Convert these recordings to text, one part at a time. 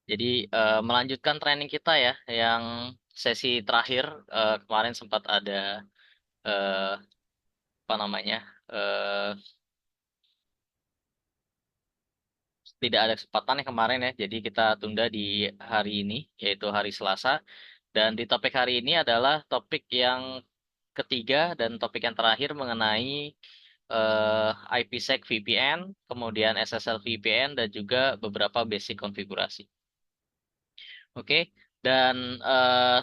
Jadi melanjutkan training kita ya, yang sesi terakhir kemarin sempat ada eh, apa namanya, eh, tidak ada kesempatan yang kemarin ya. Jadi kita tunda di hari ini, yaitu hari Selasa. Dan di topik hari ini adalah topik yang ketiga dan topik yang terakhir mengenai IPsec VPN, kemudian SSL VPN dan juga beberapa basic konfigurasi. Oke, dan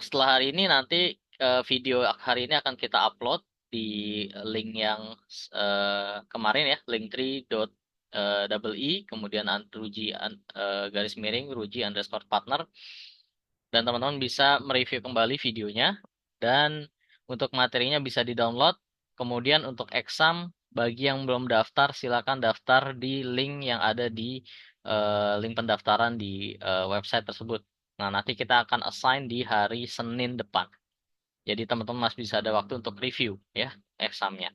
setelah hari ini nanti video hari ini akan kita upload di link yang kemarin ya, linktree.ee, kemudian garis miring ruji_partner, dan teman-teman bisa mereview kembali videonya, dan untuk materinya bisa di-download. Kemudian untuk exam, bagi yang belum daftar, silakan daftar di link yang ada di link pendaftaran di website tersebut. Nah, nanti kita akan assign di hari Senin depan. Jadi teman-teman masih bisa ada waktu untuk review ya examnya,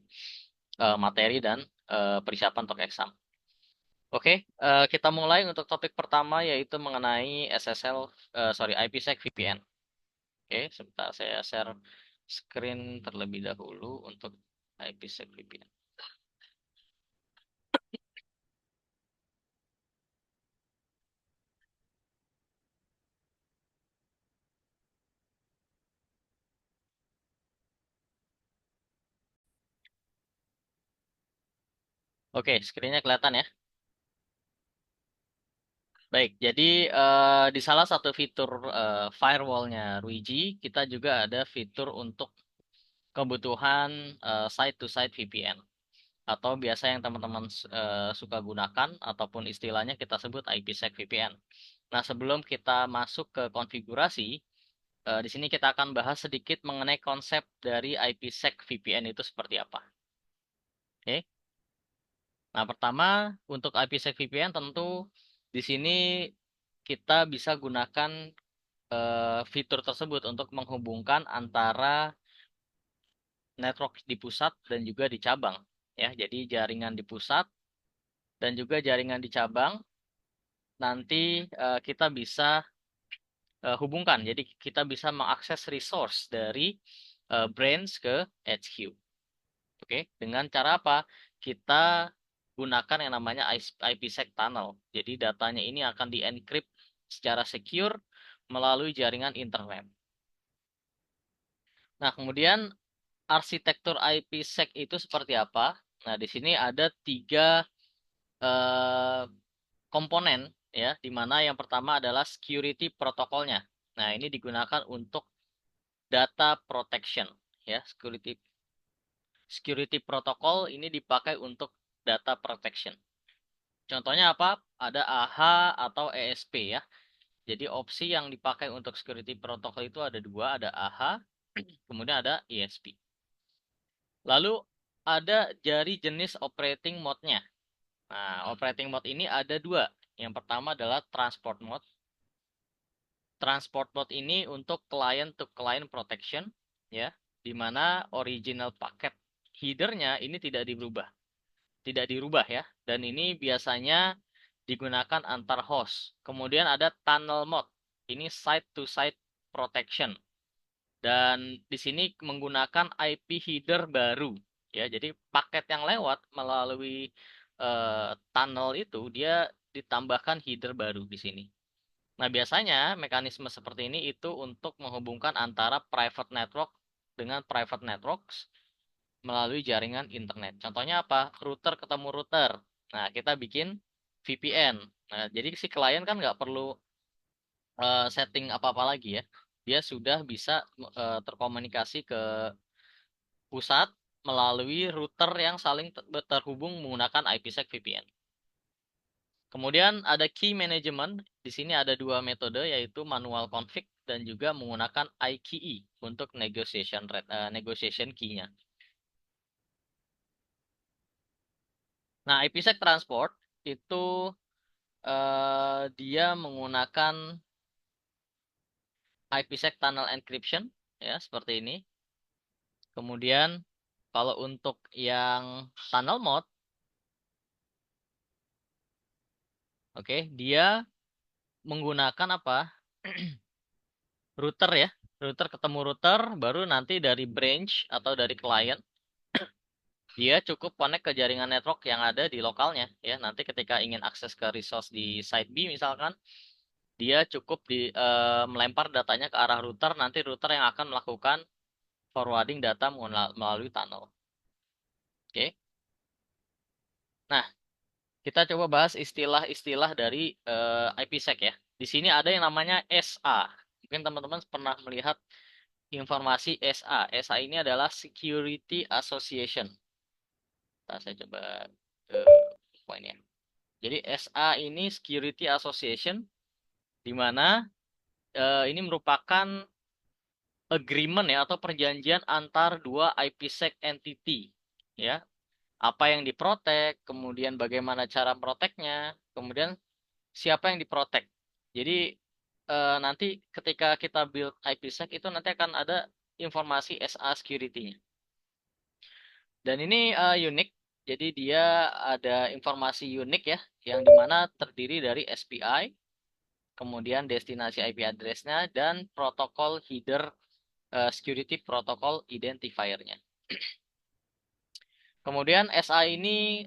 materi dan persiapan untuk exam. Oke, kita mulai untuk topik pertama yaitu mengenai IPsec VPN. Oke, sebentar saya share screen terlebih dahulu untuk IPsec VPN. Oke, screennya kelihatan ya. Baik, jadi di salah satu fitur firewallnya Ruiji, kita juga ada fitur untuk kebutuhan site-to-site VPN. Atau biasa yang teman-teman suka gunakan, ataupun istilahnya kita sebut IPsec VPN. Nah, sebelum kita masuk ke konfigurasi, di sini kita akan bahas sedikit mengenai konsep dari IPsec VPN itu seperti apa. Oke. Nah, pertama untuk IPsec VPN tentu di sini kita bisa gunakan fitur tersebut untuk menghubungkan antara network di pusat dan juga di cabang. Ya, jadi jaringan di pusat dan juga jaringan di cabang nanti kita bisa hubungkan. Jadi kita bisa mengakses resource dari branch ke HQ. Oke, dengan cara apa? Kita gunakan yang namanya IPsec tunnel. Jadi datanya ini akan di-encrypt secara secure melalui jaringan internet. Nah, kemudian arsitektur IPsec itu seperti apa? Nah, di sini ada tiga eh, komponen ya, di mana yang pertama adalah security protokolnya. Nah, ini digunakan untuk data protection ya, security protocol ini dipakai untuk data protection. Contohnya apa? Ada AH atau ESP ya. Jadi opsi yang dipakai untuk security protocol itu ada dua, ada AH, kemudian ada ESP. Lalu ada dari jenis operating mode-nya. Nah, operating mode ini ada dua. Yang pertama adalah transport mode. Transport mode ini untuk client to client protection ya, di mana original paket headernya ini tidak dirubah ya, dan ini biasanya digunakan antar host. Kemudian ada tunnel mode. Ini site to site protection. Dan di sini menggunakan IP header baru ya. Jadi paket yang lewat melalui tunnel itu dia ditambahkan header baru di sini. Nah, biasanya mekanisme seperti ini itu untuk menghubungkan antara private network dengan private networks melalui jaringan internet. Contohnya apa? Router ketemu router. Nah, kita bikin VPN. Nah, jadi si klien kan nggak perlu setting apa-apa lagi ya. Dia sudah bisa terkomunikasi ke pusat melalui router yang saling terhubung menggunakan IPsec VPN. Kemudian ada key management. Di sini ada dua metode yaitu manual config dan juga menggunakan IKE untuk negotiation key-nya. Nah, IPsec transport itu dia menggunakan IPsec tunnel encryption ya seperti ini. Kemudian kalau untuk yang tunnel mode, oke, dia menggunakan apa? Router ya. Router ketemu router, baru nanti dari branch atau dari client dia cukup connect ke jaringan network yang ada di lokalnya ya. Nanti ketika ingin akses ke resource di site B misalkan, dia cukup melempar datanya ke arah router, nanti router yang akan melakukan forwarding data melalui tunnel. Oke. Nah, kita coba bahas istilah-istilah dari IPsec ya. Di sini ada yang namanya SA. Mungkin teman-teman pernah melihat informasi SA. SA ini adalah Security Association. Nah, saya coba ke poinnya. Jadi SA ini Security Association, di mana ini merupakan agreement ya atau perjanjian antar dua IPsec entity ya. Apa yang diprotek, kemudian bagaimana cara proteknya, kemudian siapa yang diprotek. Jadi nanti ketika kita build IPsec itu nanti akan ada informasi SA security-nya. Dan ini unik, jadi dia ada informasi unik ya, yang dimana terdiri dari SPI, kemudian destinasi IP address-nya, dan protokol header security protocol identifier-nya. Kemudian SA ini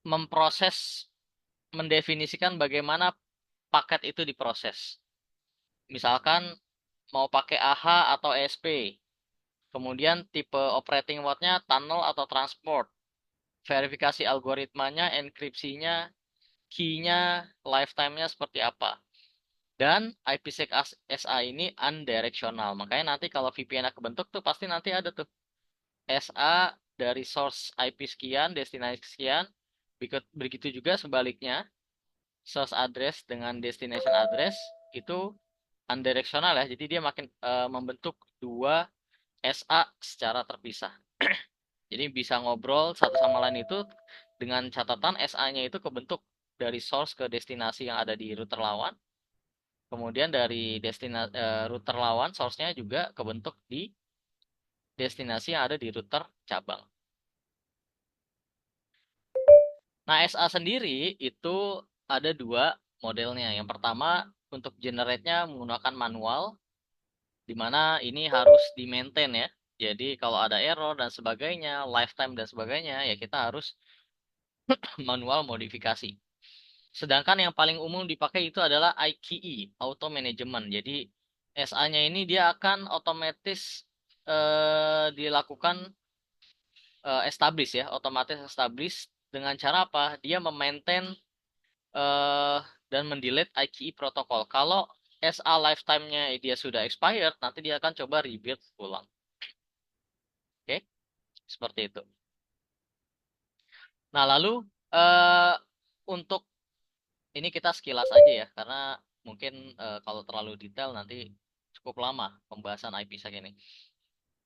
memproses, mendefinisikan bagaimana paket itu diproses. Misalkan mau pakai AH atau ESP. Kemudian tipe operating mode-nya tunnel atau transport. Verifikasi algoritmanya, enkripsinya, key-nya, lifetime-nya seperti apa. Dan IPsec SA ini unidirectional. Makanya nanti kalau VPN kebentuk tuh pasti nanti ada tuh SA dari source IP sekian, destinasi sekian. Begitu juga sebaliknya, source address dengan destination address itu unidirectional ya. Jadi dia makin membentuk dua SA secara terpisah. Jadi bisa ngobrol satu sama lain itu dengan catatan SA-nya itu kebentuk dari source ke destinasi yang ada di router lawan. Kemudian dari router lawan source-nya juga kebentuk di destinasi yang ada di router cabang. Nah, SA sendiri itu ada dua modelnya. Yang pertama untuk generate-nya menggunakan manual, di mana ini harus di-maintain ya. Jadi kalau ada error dan sebagainya, lifetime dan sebagainya, ya kita harus manual modifikasi. Sedangkan yang paling umum dipakai itu adalah IKE, Auto Management. Jadi SA-nya ini dia akan otomatis dilakukan establish ya, otomatis establish dengan cara apa? Dia memaintain eh, dan mendelete IKE protokol. Kalau SA lifetime-nya dia sudah expired, nanti dia akan coba rebuild ulang. Oke, seperti itu. Nah, lalu eh, untuk ini kita sekilas aja ya, karena mungkin kalau terlalu detail nanti cukup lama pembahasan IPsec ini.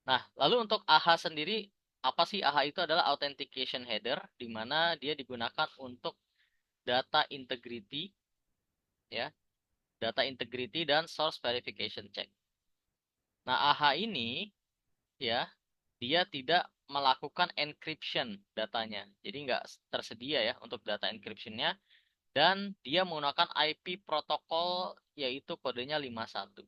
Nah, lalu untuk AHA sendiri, apa sih AHA itu adalah Authentication Header, di mana dia digunakan untuk data integrity, ya, data integrity dan source verification check. Nah, AHA ini, ya, dia tidak melakukan encryption datanya. Jadi nggak tersedia ya untuk data encryptionnya. Dan dia menggunakan IP protokol yaitu kodenya 51.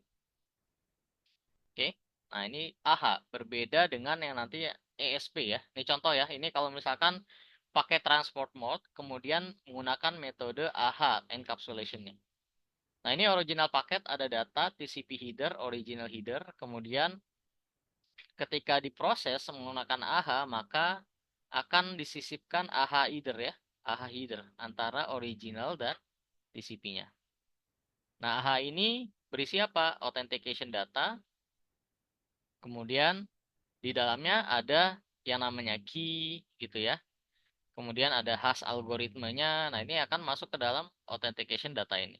Oke. Nah, ini AHA berbeda dengan yang nanti ESP ya. Ini contoh ya. Ini kalau misalkan pakai transport mode kemudian menggunakan metode AHA encapsulation-nya. Nah, ini original paket ada data TCP header, original header, kemudian ketika diproses menggunakan AHA maka akan disisipkan AHA header ya. AHA header antara original dan TCP-nya. Nah, AHA ini berisi apa? Authentication data. Kemudian di dalamnya ada yang namanya key gitu ya. Kemudian ada hash algoritmenya. Nah, ini akan masuk ke dalam authentication data ini.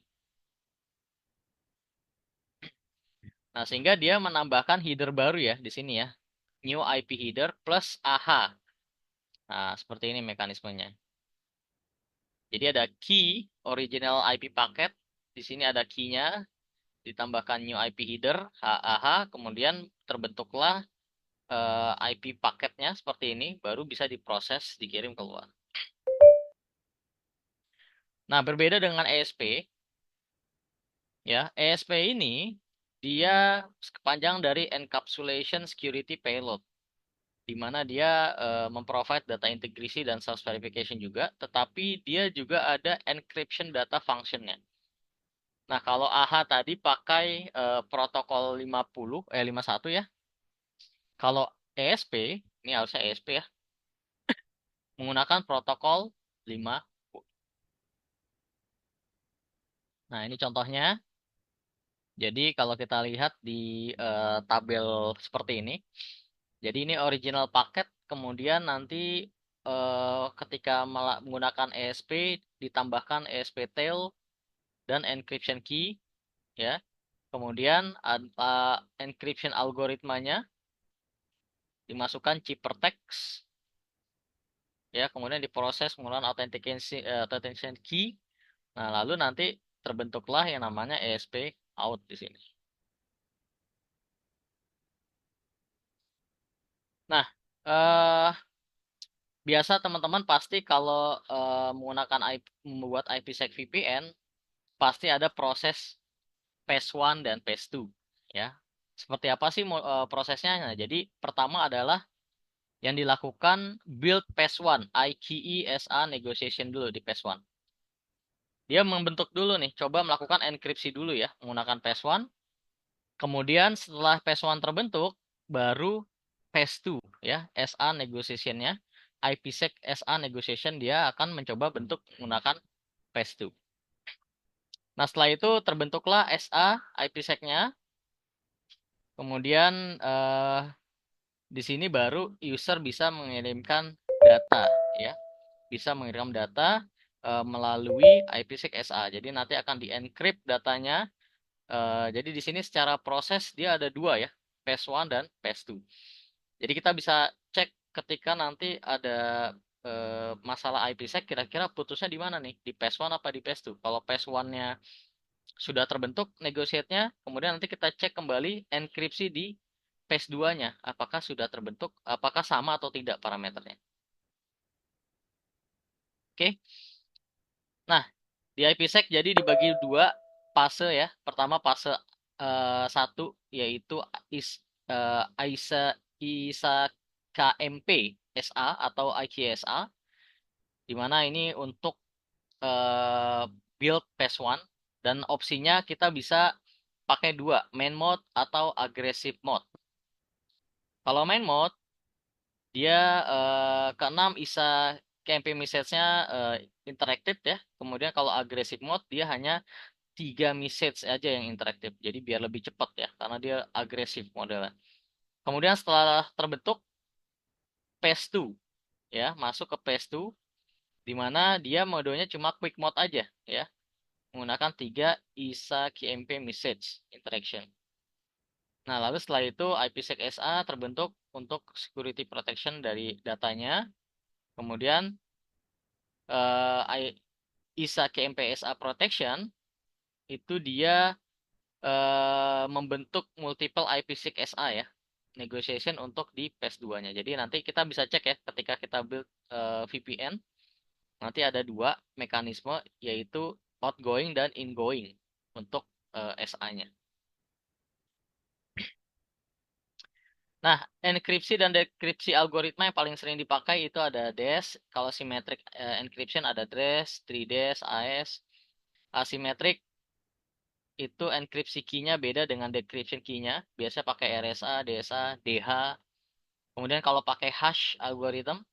Nah, sehingga dia menambahkan header baru ya di sini ya. New IP header plus AHA. Nah, seperti ini mekanismenya. Jadi ada key original IP paket. Di sini ada key-nya, ditambahkan new IP header, AHA, kemudian terbentuklah IP paketnya seperti ini, baru bisa diproses, dikirim keluar. Nah, berbeda dengan ESP, ya, ESP ini dia kepanjang dari Encapsulation Security Payload, di mana dia memprovide data integrity dan self verification juga, tetapi dia juga ada encryption data functionnya. Nah, kalau AHA tadi pakai protokol 51 ya. Kalau ESP, ini harusnya ESP ya, menggunakan protokol 5. Nah, ini contohnya. Jadi kalau kita lihat di tabel seperti ini, jadi ini original paket, kemudian nanti ketika menggunakan ESP ditambahkan ESP tail dan encryption key, ya. Kemudian encryption algoritmanya dimasukkan ciphertext, ya. Kemudian diproses menggunakan authentication key. Nah, lalu nanti terbentuklah yang namanya ESP out di sini. Nah, eh biasa teman-teman pasti kalau menggunakan membuat IPsec VPN pasti ada proses phase 1 dan phase 2 ya. Seperti apa sih prosesnya? Nah, jadi pertama adalah yang dilakukan build phase 1, IKE-SA negotiation dulu di phase 1. Dia membentuk dulu nih, coba melakukan enkripsi dulu ya menggunakan phase 1. Kemudian setelah phase 1 terbentuk, baru phase 2 ya, SA negotiation-nya. IPsec SA negotiation dia akan mencoba bentuk menggunakan phase 2. Nah, setelah itu terbentuklah SA IPsec-nya. Kemudian di sini baru user bisa mengirimkan data ya. Bisa mengirim data melalui IPsec SA. Jadi nanti akan di-encrypt datanya. Jadi di sini secara proses dia ada dua ya, phase 1 dan phase 2. Jadi kita bisa cek ketika nanti ada masalah IPsec kira-kira putusnya di mana nih? Di phase 1 apa di phase 2? Kalau phase 1-nya sudah terbentuk negotiate-nya, kemudian nanti kita cek kembali enkripsi di phase 2-nya. Apakah sudah terbentuk, apakah sama atau tidak parameternya. Oke. Nah, di IPsec jadi dibagi dua fase ya. Pertama fase 1 yaitu ISA ISA KMP SA atau IKSA, di mana ini untuk build phase 1 dan opsinya kita bisa pakai dua, main mode atau aggressive mode. Kalau main mode dia keenam ISA KMP message-nya interactive ya. Kemudian kalau aggressive mode dia hanya 3 message aja yang interaktif. Jadi biar lebih cepat ya, karena dia agresif modelnya. Kemudian setelah terbentuk phase 2 ya, masuk ke phase 2 di mana dia modenya cuma quick mode aja ya, menggunakan 3 ISA KMP message interaction. Nah, lalu setelah itu IPsec SA terbentuk untuk security protection dari datanya. Kemudian ISA KMP SA protection itu dia membentuk multiple IPsec SA ya, negotiation untuk di phase 2-nya. Jadi nanti kita bisa cek ya ketika kita build VPN, nanti ada dua mekanisme yaitu outgoing dan ingoing untuk SA-nya. Nah, enkripsi dan dekripsi algoritma yang paling sering dipakai itu ada DES. Kalau symmetric encryption ada DRES, 3DES, AES. Asymmetric itu enkripsi key-nya beda dengan decryption key-nya. Biasanya pakai RSA, DSA, DH. Kemudian kalau pakai hash algorithm,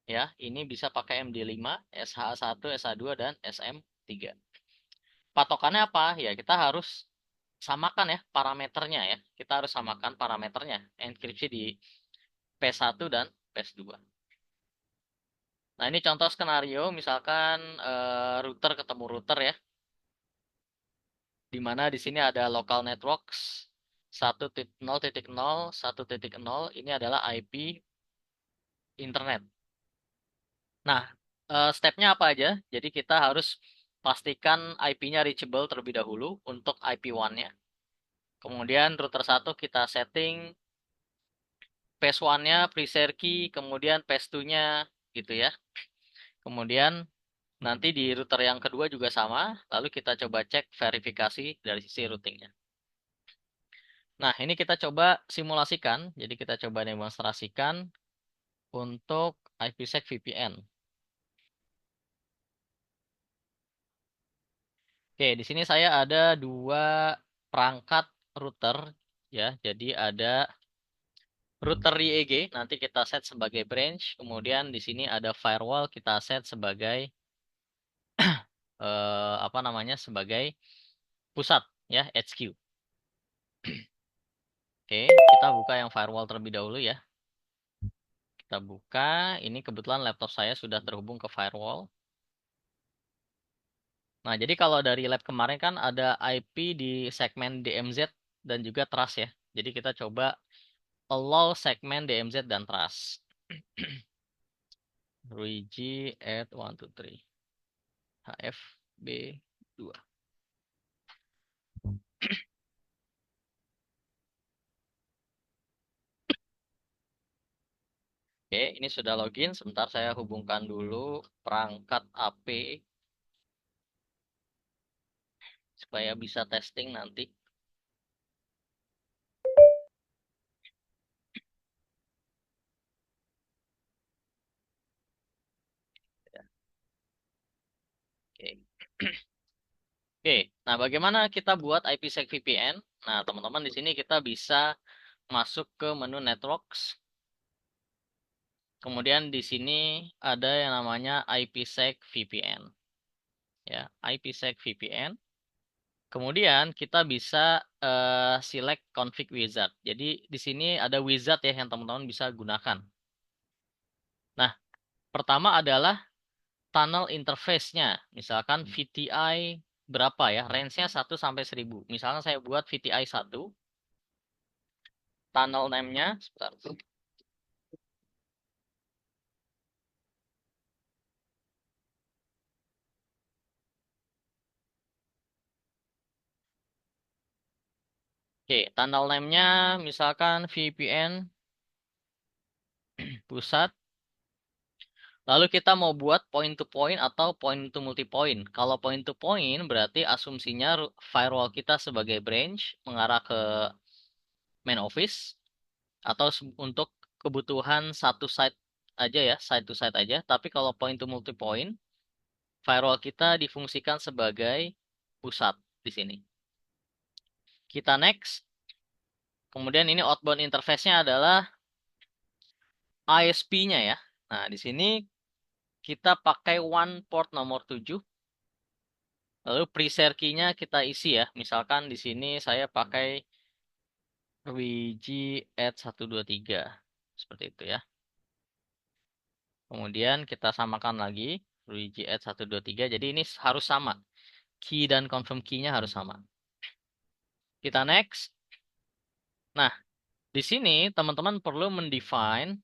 ya, ini bisa pakai MD5, SH1, SH2, dan SM3. Patokannya apa? Ya, kita harus samakan ya parameternya ya. Kita harus samakan parameternya. Enkripsi di P1 dan P2. Nah, ini contoh skenario, misalkan router ketemu router ya. Di mana di sini ada local networks 1.0.0, 1.0, ini adalah IP internet. Nah, stepnya apa aja? Jadi kita harus pastikan IP-nya reachable terlebih dahulu untuk IP1-nya. Kemudian router 1 kita setting phase 1-nya, pre-share key, kemudian phase 2-nya gitu ya. Kemudian Nanti di router yang kedua juga sama, lalu kita coba cek verifikasi dari sisi routingnya. Nah, ini kita coba simulasikan, jadi kita coba demonstrasikan untuk IPsec VPN. Oke, di sini saya ada dua perangkat router, ya. Jadi ada router IEG, nanti kita set sebagai branch, kemudian di sini ada firewall, kita set sebagai apa namanya, sebagai pusat, ya, HQ. Oke, kita buka yang firewall terlebih dahulu ya. Kita buka, ini kebetulan laptop saya sudah terhubung ke firewall. Nah, jadi kalau dari lab kemarin kan ada IP di segmen DMZ dan juga trust ya. Jadi kita coba allow segmen DMZ dan trust. Luigi at 123 HFB2. Oke, ini sudah login. Sebentar saya hubungkan dulu perangkat AP supaya bisa testing nanti. Oke. Oke, nah bagaimana kita buat IPsec VPN? Nah, teman-teman di sini kita bisa masuk ke menu Networks. Kemudian di sini ada yang namanya IPsec VPN. Ya, IPsec VPN. Kemudian kita bisa select config wizard. Jadi di sini ada wizard ya yang teman-teman bisa gunakan. Nah, pertama adalah tunnel interface-nya. Misalkan VTI berapa ya? Range-nya 1 sampai 1000. Misalnya saya buat VTI 1, tunnel name-nya sebentar. Oke, tunnel name-nya misalkan VPN pusat. Lalu kita mau buat point to point atau point to multi point. Kalau point to point berarti asumsinya firewall kita sebagai branch mengarah ke main office atau untuk kebutuhan satu site aja ya, site to site aja. Tapi kalau point to multi point, firewall kita difungsikan sebagai pusat di sini. Kita next. Kemudian ini outbound interface-nya adalah ISP-nya ya. Nah, di sini kita pakai one port nomor 7. Lalu preset key-nya kita isi ya. Misalkan di sini saya pakai Luigi at 123. Seperti itu ya. Kemudian kita samakan lagi. Luigi at 123. Jadi ini harus sama. Key dan confirm key-nya harus sama. Kita next. Nah, di sini teman-teman perlu mendefine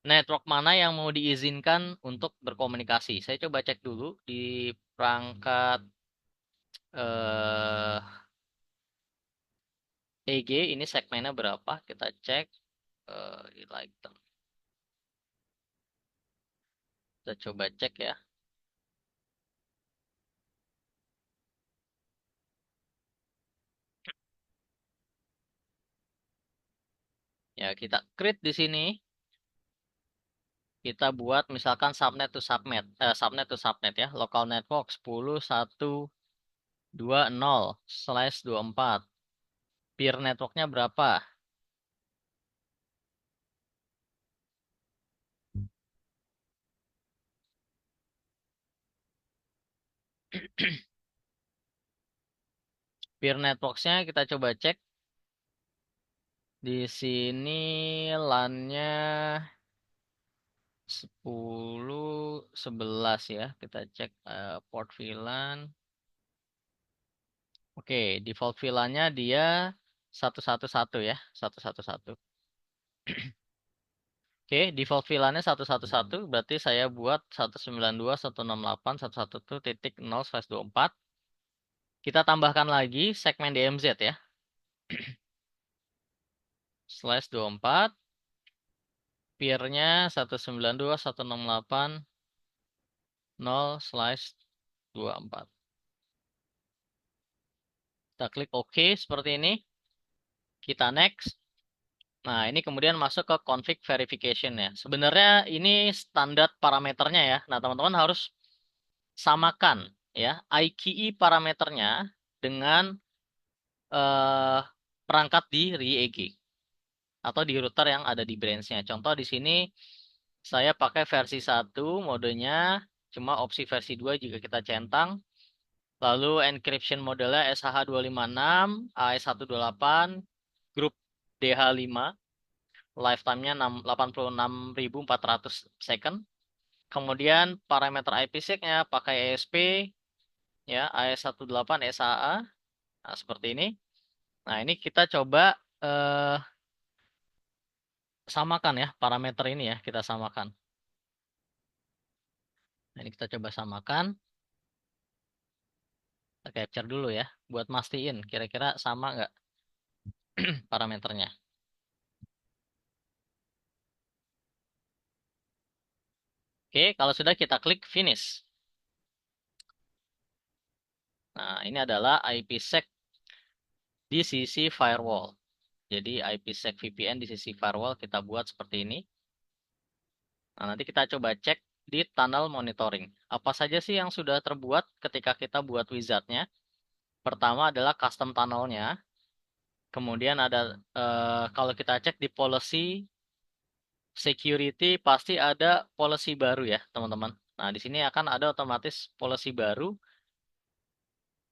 network mana yang mau diizinkan untuk berkomunikasi. Saya coba cek dulu di perangkat eh, EG ini segmennya berapa. Kita cek like kita coba cek ya. Ya, kita create di sini. Kita buat misalkan subnet to subnet, subnet to subnet ya. Local network 10.1.20/24. Peer networknya berapa? Peer networknya kita coba cek. Di sini LAN-nya 10.11 ya. Kita cek port VLAN. Oke, default VLAN-nya dia 111 ya, 111. Oke, default VLAN-nya 111, berarti saya buat 192.168.111.0/24. Kita tambahkan lagi segmen DMZ ya. /24, peer-nya 192.168. 0/24. Kita klik OK seperti ini. Kita next. Nah, ini kemudian masuk ke config verification ya. Sebenarnya ini standar parameternya ya. Nah, teman-teman harus samakan ya IKE parameternya dengan perangkat di RIEG atau di router yang ada di branch-nya. Contoh di sini saya pakai versi 1 modenya, cuma opsi versi 2 juga kita centang. Lalu encryption modelnya SHH-256, AES-128, grup DH5, lifetime-nya 86.400 second. Kemudian parameter IPsec-nya pakai ESP, ya AES-18 SAA, nah, seperti ini. Nah, ini kita coba samakan ya, parameter ini ya, kita samakan. Nah, ini kita coba samakan. Kita capture dulu ya, buat mastiin kira-kira sama nggak parameternya. Oke, kalau sudah kita klik finish. Nah, ini adalah IPsec di sisi firewall. Jadi IPsec VPN di sisi firewall kita buat seperti ini. Nah, nanti kita coba cek di tunnel monitoring. Apa saja sih yang sudah terbuat ketika kita buat wizardnya? Pertama adalah custom tunnelnya. Kemudian ada kalau kita cek di policy security pasti ada policy baru ya, teman-teman. Nah, di sini akan ada otomatis policy baru.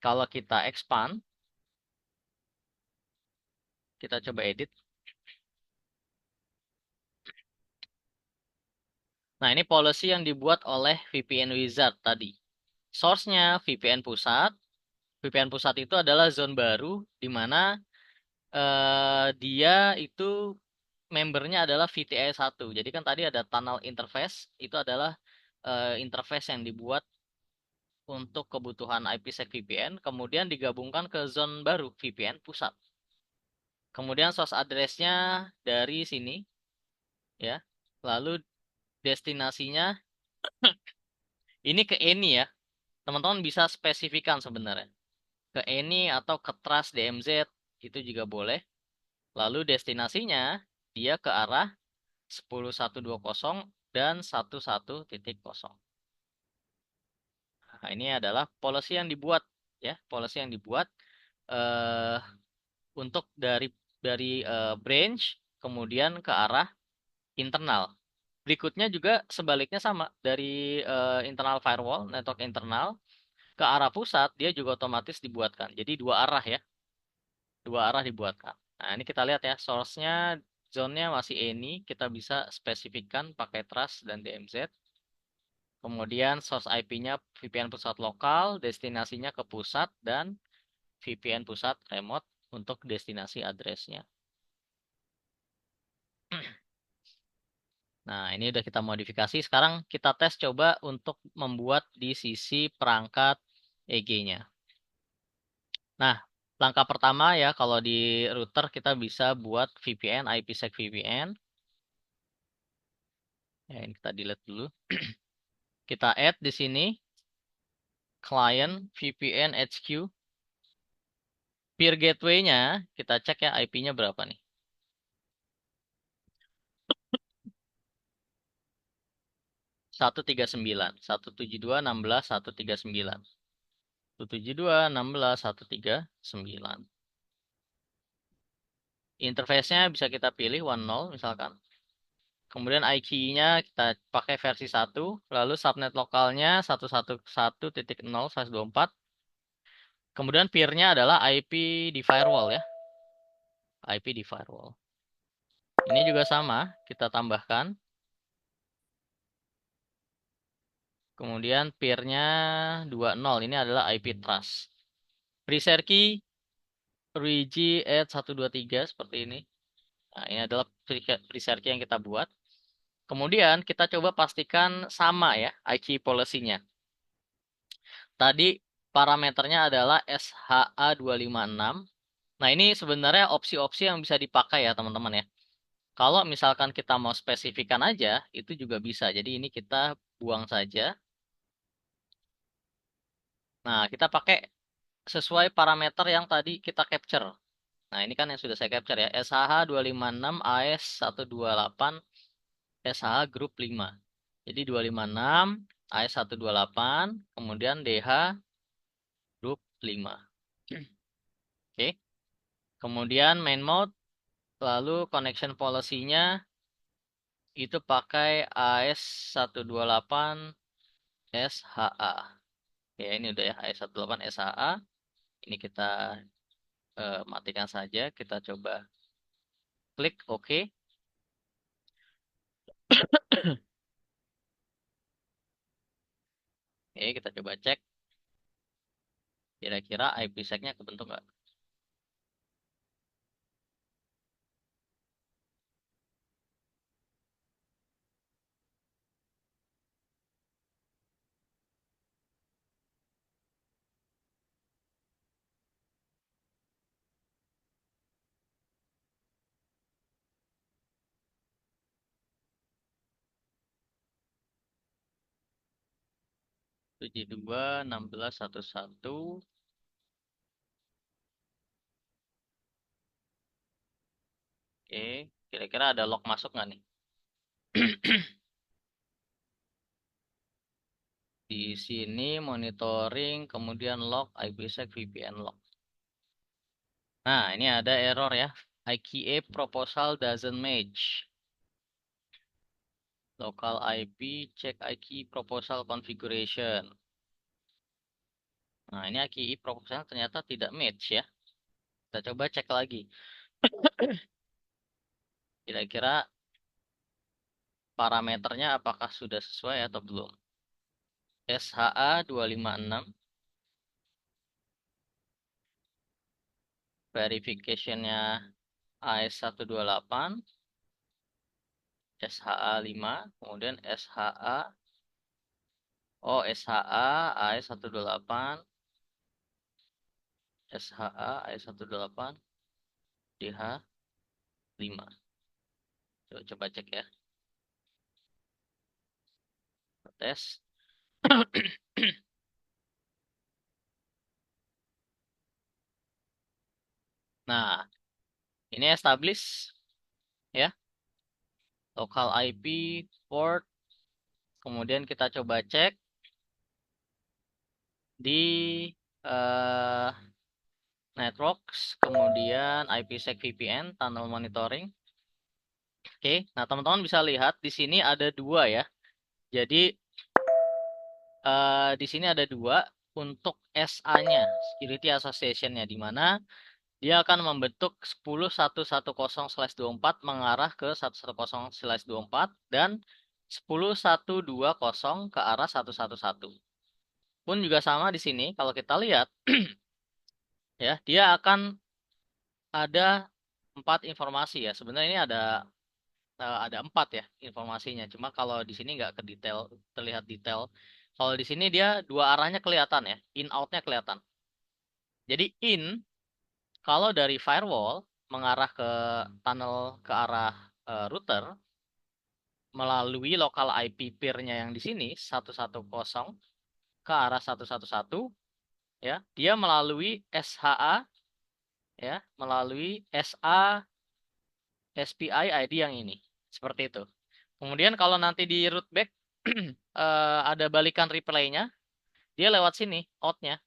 Kalau kita expand, kita coba edit. Nah, ini policy yang dibuat oleh VPN Wizard tadi. Source-nya VPN pusat. VPN pusat itu adalah zone baru di mana dia itu membernya adalah VTI 1. Jadi kan tadi ada tunnel interface, itu adalah interface yang dibuat untuk kebutuhan IPsec VPN, kemudian digabungkan ke zone baru VPN pusat. Kemudian source address-nya dari sini, ya. Lalu destinasinya ini ke any ya. Teman-teman bisa spesifikan sebenarnya. Ke any atau ke trust DMZ itu juga boleh. Lalu destinasinya dia ke arah 10120 dan 11.0. Nah, ini adalah policy yang dibuat ya, policy yang dibuat eh, untuk dari branch kemudian ke arah internal. Berikutnya juga sebaliknya sama dari internal firewall, network internal ke arah pusat dia juga otomatis dibuatkan. Jadi dua arah ya, dua arah dibuatkan. Nah, ini kita lihat ya, source-nya zone-nya masih any, kita bisa spesifikkan pakai trust dan DMZ. Kemudian source IP-nya VPN pusat lokal, destinasinya ke pusat, dan VPN pusat remote untuk destinasi address-nya. Nah, ini udah kita modifikasi. Sekarang kita tes coba untuk membuat di sisi perangkat EG-nya. Nah, langkah pertama ya, kalau di router kita bisa buat VPN, IPsec VPN. Ya, ini kita delete dulu. Kita add di sini client VPN HQ. Peer gateway-nya kita cek ya IP-nya berapa nih. 139, 172.16, 139. 172.16, 139. Interface-nya bisa kita pilih 10 misalkan. Kemudian IKE-nya kita pakai versi 1, lalu subnet lokalnya 111.0/24. Kemudian peer-nya adalah IP di firewall ya. IP di firewall. Ini juga sama, kita tambahkan. Kemudian peer-nya 20, ini adalah IP trust. Preset key Luigi at 123 seperti ini. Nah, ini adalah preset key yang kita buat. Kemudian kita coba pastikan sama ya IKE policy-nya. Tadi parameternya adalah SHA-256. Nah, ini sebenarnya opsi-opsi yang bisa dipakai ya teman-teman ya. Kalau misalkan kita mau spesifikan aja, itu juga bisa. Jadi ini kita buang saja. Nah, kita pakai sesuai parameter yang tadi kita capture. Nah, ini kan yang sudah saya capture ya. SHH 256 AS 128 SHH grup 5. Jadi 256 AS 128 kemudian DH grup 5. Oke. Kemudian main mode lalu connection policy-nya itu pakai AS 128 SHA. Ya, ini udah ya AS 128 SHA. Ini kita matikan saja. Kita coba klik OK. Oke, kita coba cek kira-kira IPsec-nya kebentuk nggak. 72 16 11. Oke, kira-kira ada log masuk nggak nih? Di sini monitoring, kemudian log IPsec VPN log. Nah, ini ada error ya. IKA proposal doesn't match. Local IP, check IKE proposal configuration. Nah, ini IKE proposal ternyata tidak match ya. Kita coba cek lagi. Kira-kira parameternya apakah sudah sesuai atau belum? SHA 256. Verification-nya AS 128. SHA 5. Kemudian SHA. Oh, SHA AS 128. SHA AS 128. DH 5. Coba cek ya. Tes. Nah, ini establish ya. Local IP port. Kemudian kita coba cek di eh, networks, kemudian IPsec VPN, tunnel monitoring. Oke, nah teman-teman bisa lihat di sini ada dua ya. Jadi di sini ada dua untuk SA-nya, Security Association-nya, di mana dia akan membentuk 10110/24 mengarah ke 110/24 dan 10120 ke arah 111. Pun juga sama di sini, kalau kita lihat ya, dia akan ada 4 informasi ya. Sebenarnya ini ada 4 ya informasinya. Cuma kalau di sini nggak ke detail, terlihat detail. Kalau di sini dia dua arahnya kelihatan ya, in outnya kelihatan. Jadi in kalau dari firewall mengarah ke tunnel ke arah router melalui local IP peer-nya yang di sini 110 ke arah 111 ya, dia melalui SHA ya, melalui SA SPI ID yang ini. Seperti itu. Kemudian kalau nanti di root back ada balikan replaynya, dia lewat sini outnya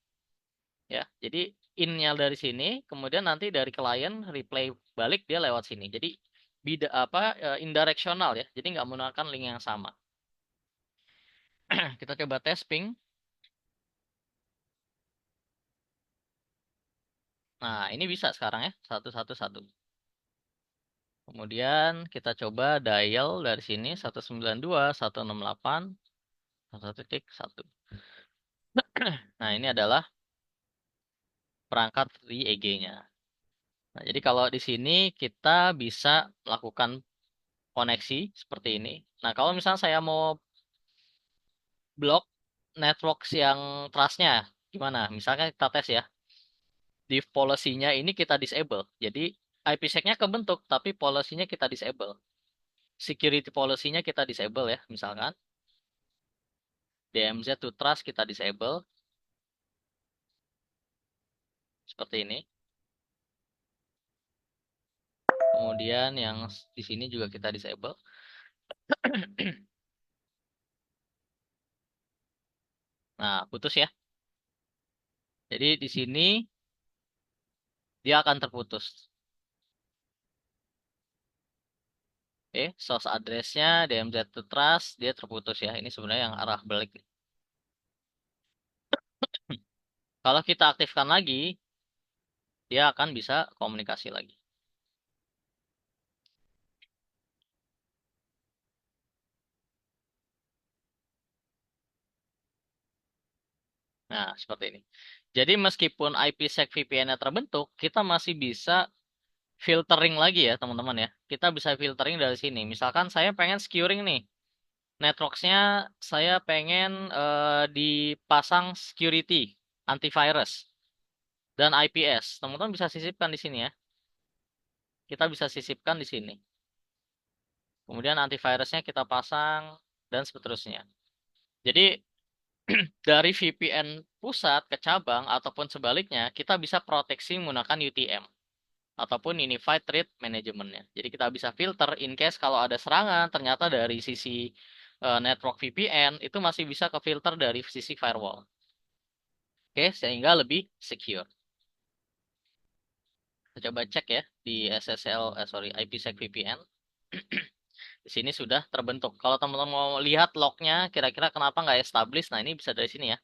ya. Jadi in-nya dari sini, kemudian nanti dari klien replay balik dia lewat sini. Jadi bida apa indirectional ya. Jadi nggak menggunakan link yang sama. Kita coba tes ping. Nah, ini bisa sekarang ya, 111. Kemudian kita coba dial dari sini 192 168 1.1. Nah, ini adalah perangkat di EG-nya. Nah, jadi kalau di sini kita bisa melakukan koneksi seperti ini. Nah, kalau misalnya saya mau blok networks yang trustnya, gimana? Misalkan kita tes ya, di policy-nya ini kita disable. Jadi IPsec-nya kebentuk, tapi policy-nya kita disable. Security policy-nya kita disable ya, misalkan. DMZ to trust kita disable. seperti ini. Kemudian yang di sini juga kita disable. Nah, putus ya. Jadi di sini dia akan terputus. Oke, source address-nya DMZ to trust dia terputus ya. Ini sebenarnya yang arah balik. Kalau kita aktifkan lagi, dia akan bisa komunikasi lagi. Nah, seperti ini. Jadi meskipun IPsec VPN-nya terbentuk, kita masih bisa filtering lagi ya, teman-teman ya. Kita bisa filtering dari sini. Misalkan saya pengen securing nih. Networks-nya saya pengen dipasang security, antivirus, dan IPS. Teman-teman bisa sisipkan di sini ya. Kita bisa sisipkan di sini. Kemudian antivirusnya kita pasang, dan seterusnya. Jadi dari VPN pusat ke cabang ataupun sebaliknya, kita bisa proteksi menggunakan UTM ataupun Unified Threat Management-nya. Jadi kita bisa filter in case kalau ada serangan ternyata dari sisi network VPN itu masih bisa ke filter dari sisi firewall. Oke, sehingga lebih secure. Kita coba cek ya di SSL, IPsec VPN. Di sini sudah terbentuk. Kalau teman-teman mau lihat lognya, kira-kira kenapa nggak establish, nah ini bisa dari sini ya.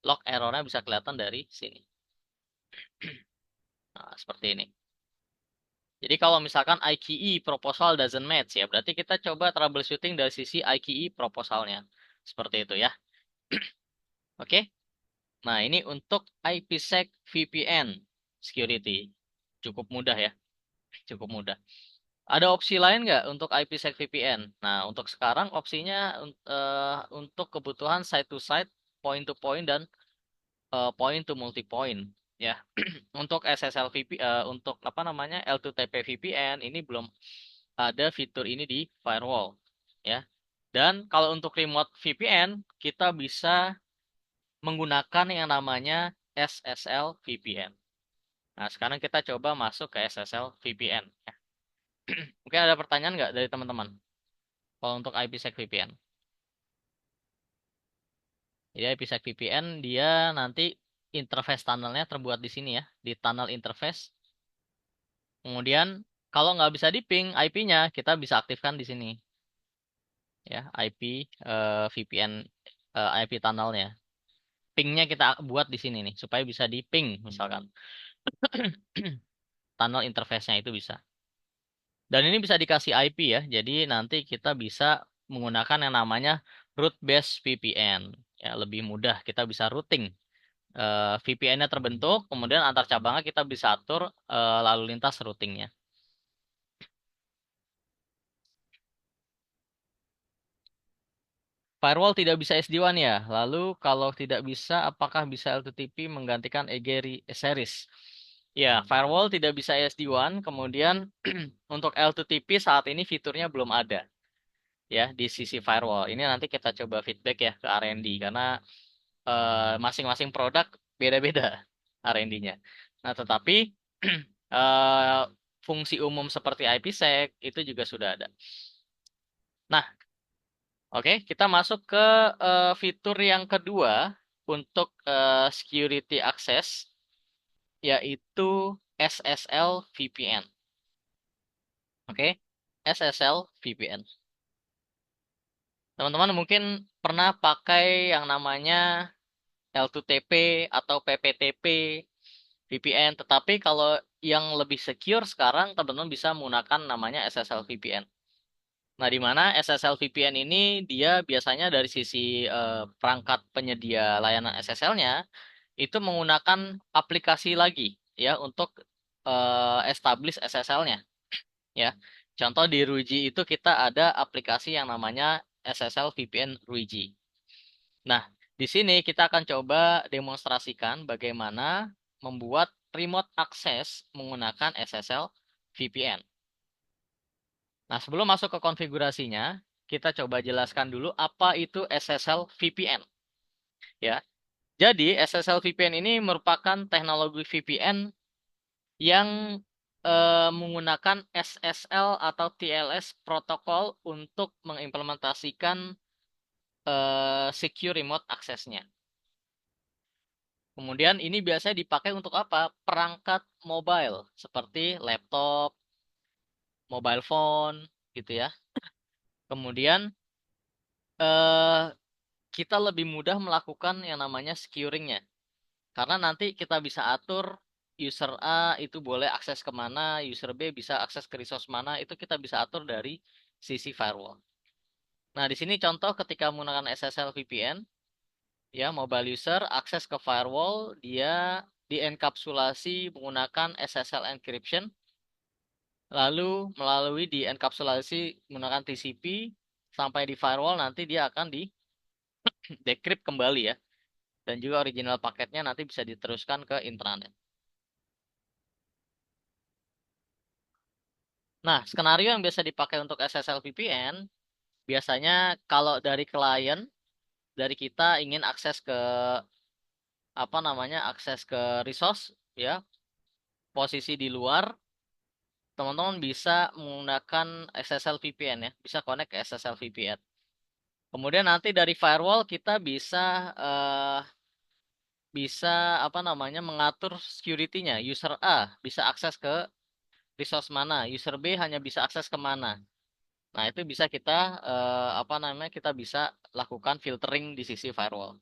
Log errornya bisa kelihatan dari sini. Nah, seperti ini. Jadi kalau misalkan IKE proposal doesn't match ya, berarti kita coba troubleshooting dari sisi IKE proposalnya. Seperti itu ya. Oke. Nah, ini untuk IPsec VPN security. Cukup mudah ya. Cukup mudah. Ada opsi lain nggak untuk IPsec VPN? Nah, untuk sekarang opsinya untuk kebutuhan site to site, point to point, dan point to multi point. Ya, untuk SSL untuk apa namanya L2TP VPN ini belum ada fitur ini di firewall, ya. Dan kalau untuk remote VPN kita bisa menggunakan yang namanya SSL VPN. Nah, sekarang kita coba masuk ke SSL VPN. Ya. Mungkin ada pertanyaan nggak dari teman-teman? Kalau untuk IPsec VPN. Jadi IPsec VPN dia nanti interface tunnelnya terbuat di sini ya, di tunnel interface. Kemudian kalau nggak bisa di ping IP-nya, kita bisa aktifkan di sini ya, IP VPN IP tunnelnya. Pingnya kita buat di sini nih supaya bisa di ping misalkan. Tunnel interface-nya itu bisa. Dan ini bisa dikasih IP ya. Jadi nanti kita bisa menggunakan yang namanya route based VPN. Ya, lebih mudah kita bisa routing. VPN-nya terbentuk, kemudian antar cabangnya kita bisa atur lalu lintas routingnya. Firewall tidak bisa SD-WAN ya. Lalu kalau tidak bisa, apakah bisa L2TP menggantikan series? Ya, firewall tidak bisa SD-WAN. Kemudian untuk L2TP saat ini fiturnya belum ada ya di sisi firewall. Ini nanti kita coba feedback ya ke R&D karena masing-masing produk beda-beda R&D-nya. Nah, tetapi eh, fungsi umum seperti IPsec itu juga sudah ada. Nah, oke, kita masuk ke fitur yang kedua untuk security access, yaitu SSL VPN. Oke, SSL VPN. Teman-teman mungkin pernah pakai yang namanya L2TP atau PPTP VPN, tetapi kalau yang lebih secure sekarang teman-teman bisa menggunakan namanya SSL VPN. Nah, di mana SSL VPN ini dia biasanya dari sisi perangkat penyedia layanan SSL-nya itu menggunakan aplikasi lagi ya untuk establish SSL-nya ya. Contoh di Ruiji itu kita ada aplikasi yang namanya SSL VPN Ruiji. Nah, di sini kita akan coba demonstrasikan bagaimana membuat remote access menggunakan SSL VPN. Nah, sebelum masuk ke konfigurasinya, kita coba jelaskan dulu apa itu SSL VPN. Ya, Jadi SSL VPN ini merupakan teknologi VPN yang menggunakan SSL atau TLS protokol untuk mengimplementasikan secure remote access-nya. Kemudian ini biasanya dipakai untuk apa? Perangkat mobile seperti laptop, mobile phone, gitu ya. Kemudian eh, kita lebih mudah melakukan yang namanya securing-nya. Karena nanti kita bisa atur user A itu boleh akses kemana, user B bisa akses ke resource mana, itu kita bisa atur dari sisi firewall. Nah, di sini contoh ketika menggunakan SSL VPN, ya mobile user akses ke firewall, dia dienkapsulasi menggunakan SSL encryption, lalu melalui dienkapsulasi menggunakan TCP sampai di firewall nanti dia akan di decrypt kembali ya. Dan juga original paketnya nanti bisa diteruskan ke intranet. Nah, skenario yang biasa dipakai untuk SSL VPN, biasanya kalau dari klien, dari kita ingin akses ke apa namanya, akses ke resource, ya, posisi di luar, teman-teman bisa menggunakan SSL VPN ya, bisa connect ke SSL VPN. Kemudian nanti dari firewall kita bisa apa namanya mengatur security-nya. User A bisa akses ke resource mana, user B hanya bisa akses ke mana. Nah, itu bisa kita apa namanya kita bisa lakukan filtering di sisi firewall.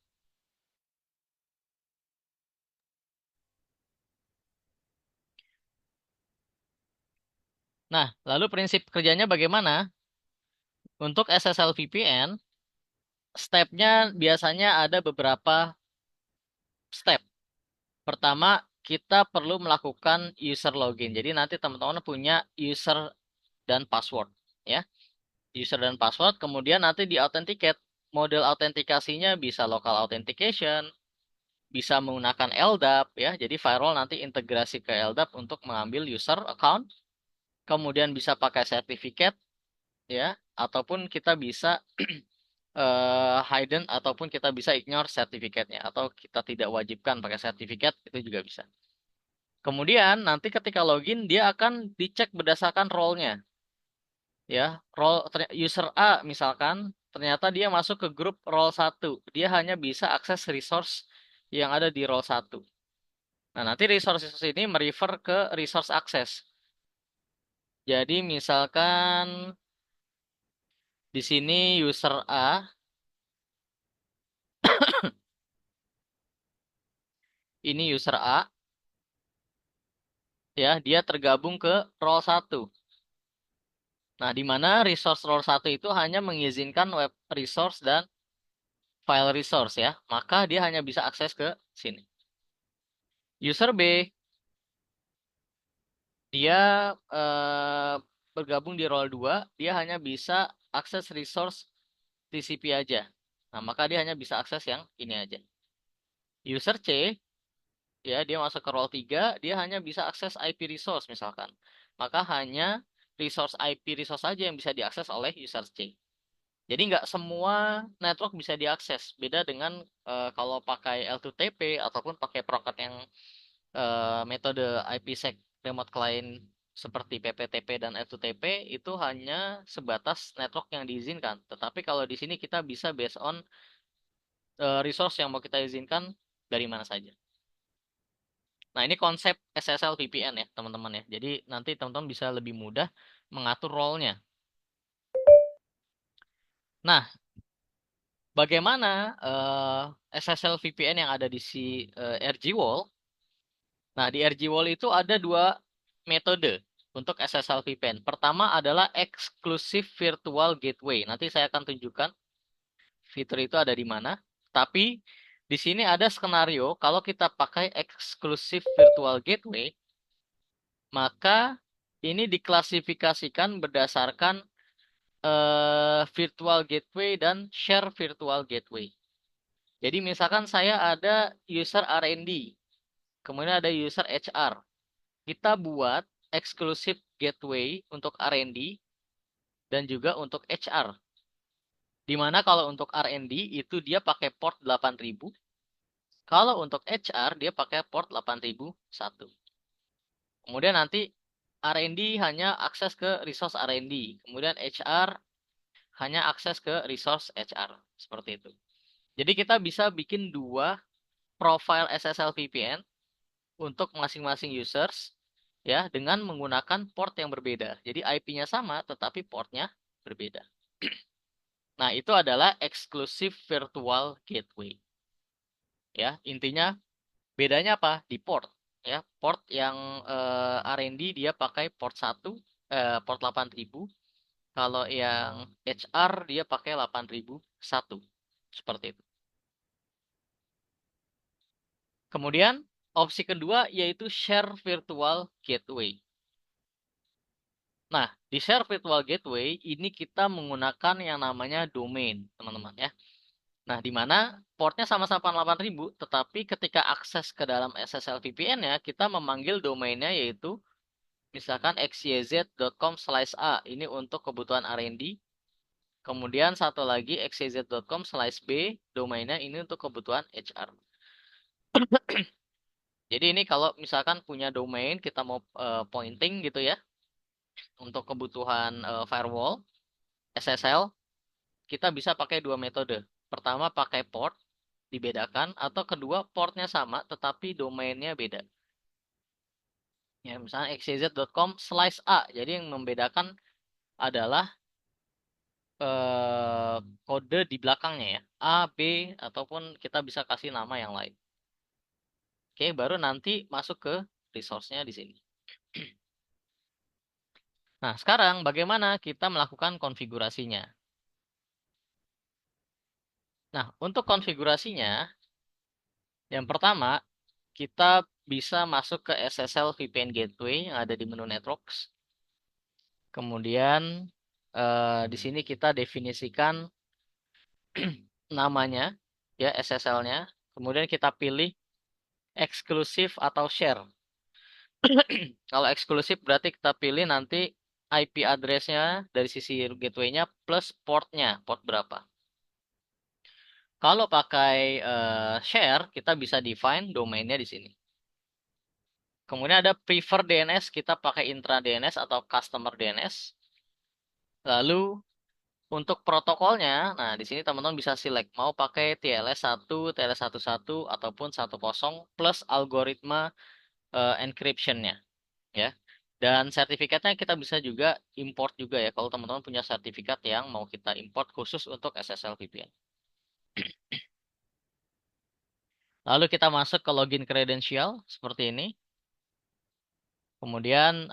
Nah, lalu prinsip kerjanya bagaimana? Untuk SSL VPN, stepnya biasanya ada beberapa step. Pertama, kita perlu melakukan user login. Jadi nanti teman-teman punya user dan password, ya. User dan password, kemudian nanti di authenticate. Model autentikasinya bisa local authentication, bisa menggunakan LDAP ya. Jadi firewall nanti integrasi ke LDAP untuk mengambil user account. Kemudian bisa pakai sertifikat ya, ataupun kita bisa hidden ataupun kita bisa ignore sertifikatnya atau kita tidak wajibkan pakai sertifikat itu juga bisa. Kemudian nanti ketika login dia akan dicek berdasarkan role-nya ya. User A misalkan ternyata dia masuk ke grup role 1. Dia hanya bisa akses resource yang ada di role 1. Nah, nanti resource ini merefer ke resource access. Jadi misalkan di sini user A, ini user A, ya, dia tergabung ke role 1. Nah, di mana resource role 1 itu hanya mengizinkan web resource dan file resource ya. Maka dia hanya bisa akses ke sini. User B, dia bergabung di role 2, dia hanya bisa akses resource TCP aja. Nah, maka dia hanya bisa akses yang ini aja. User C, ya dia masuk ke role 3, dia hanya bisa akses IP resource misalkan. Maka hanya resource IP resource saja yang bisa diakses oleh user C. Jadi nggak semua network bisa diakses. Beda dengan kalau pakai L2TP ataupun pakai proket yang metode IPsec remote client seperti PPTP dan L2TP itu hanya sebatas network yang diizinkan. Tetapi kalau di sini kita bisa based on resource yang mau kita izinkan dari mana saja. Nah, ini konsep SSL VPN ya, teman-teman ya. Jadi nanti teman-teman bisa lebih mudah mengatur role-nya. Nah, bagaimana SSL VPN yang ada di si RG Wall? Nah, di RG Wall itu ada dua metode untuk SSL VPN. Pertama adalah Exclusive Virtual Gateway. Nanti saya akan tunjukkan fitur itu ada di mana. Tapi di sini ada skenario kalau kita pakai Exclusive Virtual Gateway, maka ini diklasifikasikan berdasarkan virtual gateway dan share virtual gateway. Jadi misalkan saya ada user R&D, kemudian ada user HR. Kita buat eksklusif gateway untuk R&D dan juga untuk HR. Dimana kalau untuk R&D itu dia pakai port 8000, Kalau untuk HR dia pakai port 8001. Kemudian nanti R&D hanya akses ke resource R&D. Kemudian HR hanya akses ke resource HR. Seperti itu. Jadi kita bisa bikin dua profile SSL VPN untuk masing-masing users ya dengan menggunakan port yang berbeda. Jadi IP-nya sama tetapi portnya berbeda. Nah, itu adalah exclusive virtual gateway. Ya, intinya bedanya apa? Di port. Ya, port yang R&D dia pakai port 1, port 8000. Kalau yang HR dia pakai 8001. Seperti itu. Kemudian opsi kedua yaitu share virtual gateway. Nah, di share virtual gateway ini kita menggunakan yang namanya domain, teman-teman ya. Nah, di mana portnya sama-sama 8000, tetapi ketika akses ke dalam SSL VPN-nya, kita memanggil domainnya yaitu misalkan xyz.com/a. Ini untuk kebutuhan R&D. Kemudian satu lagi xyz.com/b, domainnya ini untuk kebutuhan HR. Jadi ini kalau misalkan punya domain, kita mau pointing gitu ya, untuk kebutuhan firewall, SSL, kita bisa pakai dua metode. Pertama pakai port, dibedakan, atau kedua portnya sama tetapi domainnya beda. Ya, misalnya xyz.com/a. Jadi yang membedakan adalah kode di belakangnya ya. A, B, ataupun kita bisa kasih nama yang lain. Oke, baru nanti masuk ke resource-nya di sini. Nah, sekarang bagaimana kita melakukan konfigurasinya? Nah, untuk konfigurasinya, yang pertama, kita bisa masuk ke SSL VPN Gateway yang ada di menu Networks. Kemudian, di sini kita definisikan namanya, ya SSL-nya. Kemudian kita pilih eksklusif atau share. Kalau eksklusif berarti kita pilih nanti IP address-nya dari sisi gateway-nya plus portnya, port berapa. Kalau pakai share, kita bisa define domainnya di sini. Kemudian ada prefer DNS, kita pakai intra DNS atau customer DNS. Lalu untuk protokolnya, nah di sini teman-teman bisa select mau pakai TLS 1, TLS 11 ataupun 10 plus algoritma encryption-nya ya. Dan sertifikatnya kita bisa juga import juga ya kalau teman-teman punya sertifikat yang mau kita import khusus untuk SSL VPN. Lalu kita masuk ke login credential seperti ini. Kemudian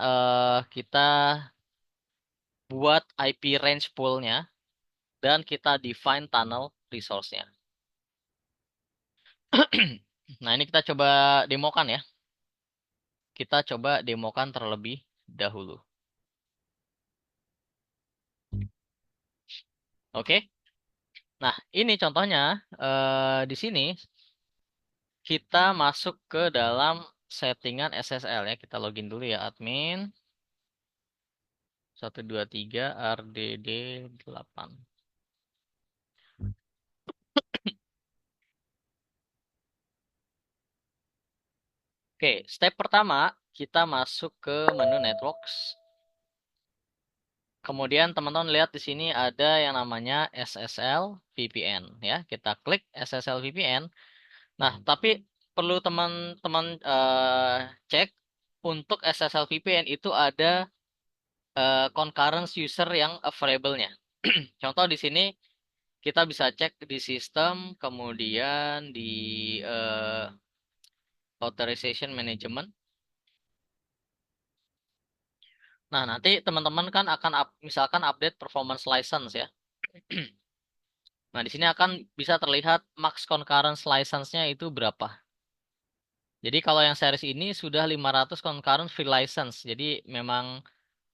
kita buat IP range pool-nya dan kita define tunnel resource-nya. Nah, ini kita coba demokan ya. Kita coba demokan terlebih dahulu. Oke. Nah, ini contohnya di sini kita masuk ke dalam settingan SSL ya. Kita login dulu ya admin 123 RDD 8. Oke, step pertama kita masuk ke menu networks. Kemudian teman-teman lihat di sini ada yang namanya SSL VPN ya. Kita klik SSL VPN. Nah, tapi perlu teman-teman cek untuk SSL VPN itu ada concurrent user yang available-nya. Contoh di sini kita bisa cek di sistem, kemudian di eh, authorization management. Nah, nanti teman-teman kan akan misalkan update performance license ya. Nah, di sini akan bisa terlihat max concurrence license-nya itu berapa. Jadi kalau yang series ini sudah 500 concurrent free license. Jadi memang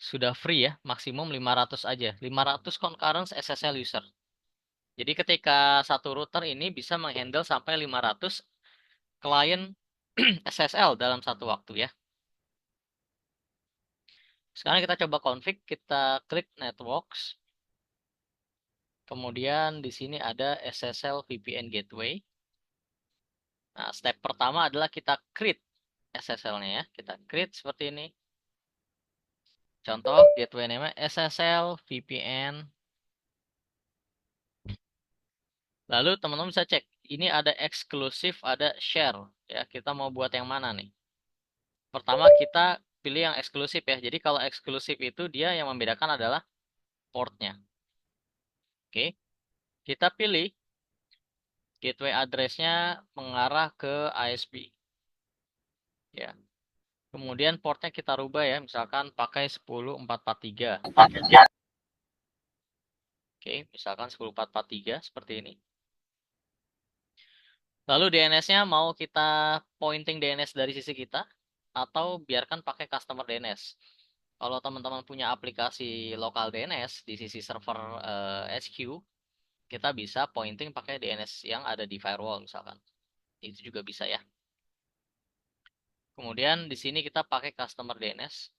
sudah free ya, maksimum 500 aja. 500 concurrent SSL user. Jadi ketika satu router ini bisa menghandle sampai 500 klien SSL dalam satu waktu ya. Sekarang kita coba config, kita klik networks. Kemudian di sini ada SSL VPN gateway. Nah, step pertama adalah kita create SSL-nya ya. Kita create seperti ini. Contoh gateway name SSL VPN. Lalu teman-teman bisa cek, ini ada eksklusif, ada share ya. Kita mau buat yang mana nih? Pertama kita pilih yang eksklusif ya. Jadi kalau eksklusif itu dia yang membedakan adalah portnya. Oke, kita pilih gateway address-nya mengarah ke ISP ya. Kemudian portnya kita rubah ya, misalkan pakai 10443. Oke, misalkan 10443 seperti ini. Lalu DNS-nya mau kita pointing DNS dari sisi kita atau biarkan pakai customer DNS. Kalau teman-teman punya aplikasi lokal DNS di sisi server SQ, kita bisa pointing pakai DNS yang ada di firewall misalkan. Itu juga bisa ya. Kemudian di sini kita pakai customer DNS.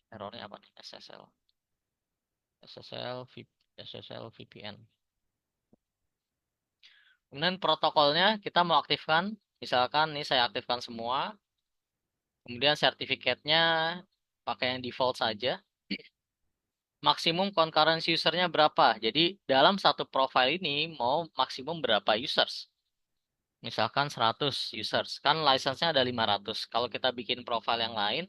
Errornya apa nih? SSL VPN. Kemudian protokolnya kita mau aktifkan. Misalkan nih saya aktifkan semua. Kemudian sertifikatnya pakai yang default saja. Maksimum concurrent usernya berapa? Jadi dalam satu profile ini mau maksimum berapa users? Misalkan 100 users. Kan license-nya ada 500. Kalau kita bikin profile yang lain,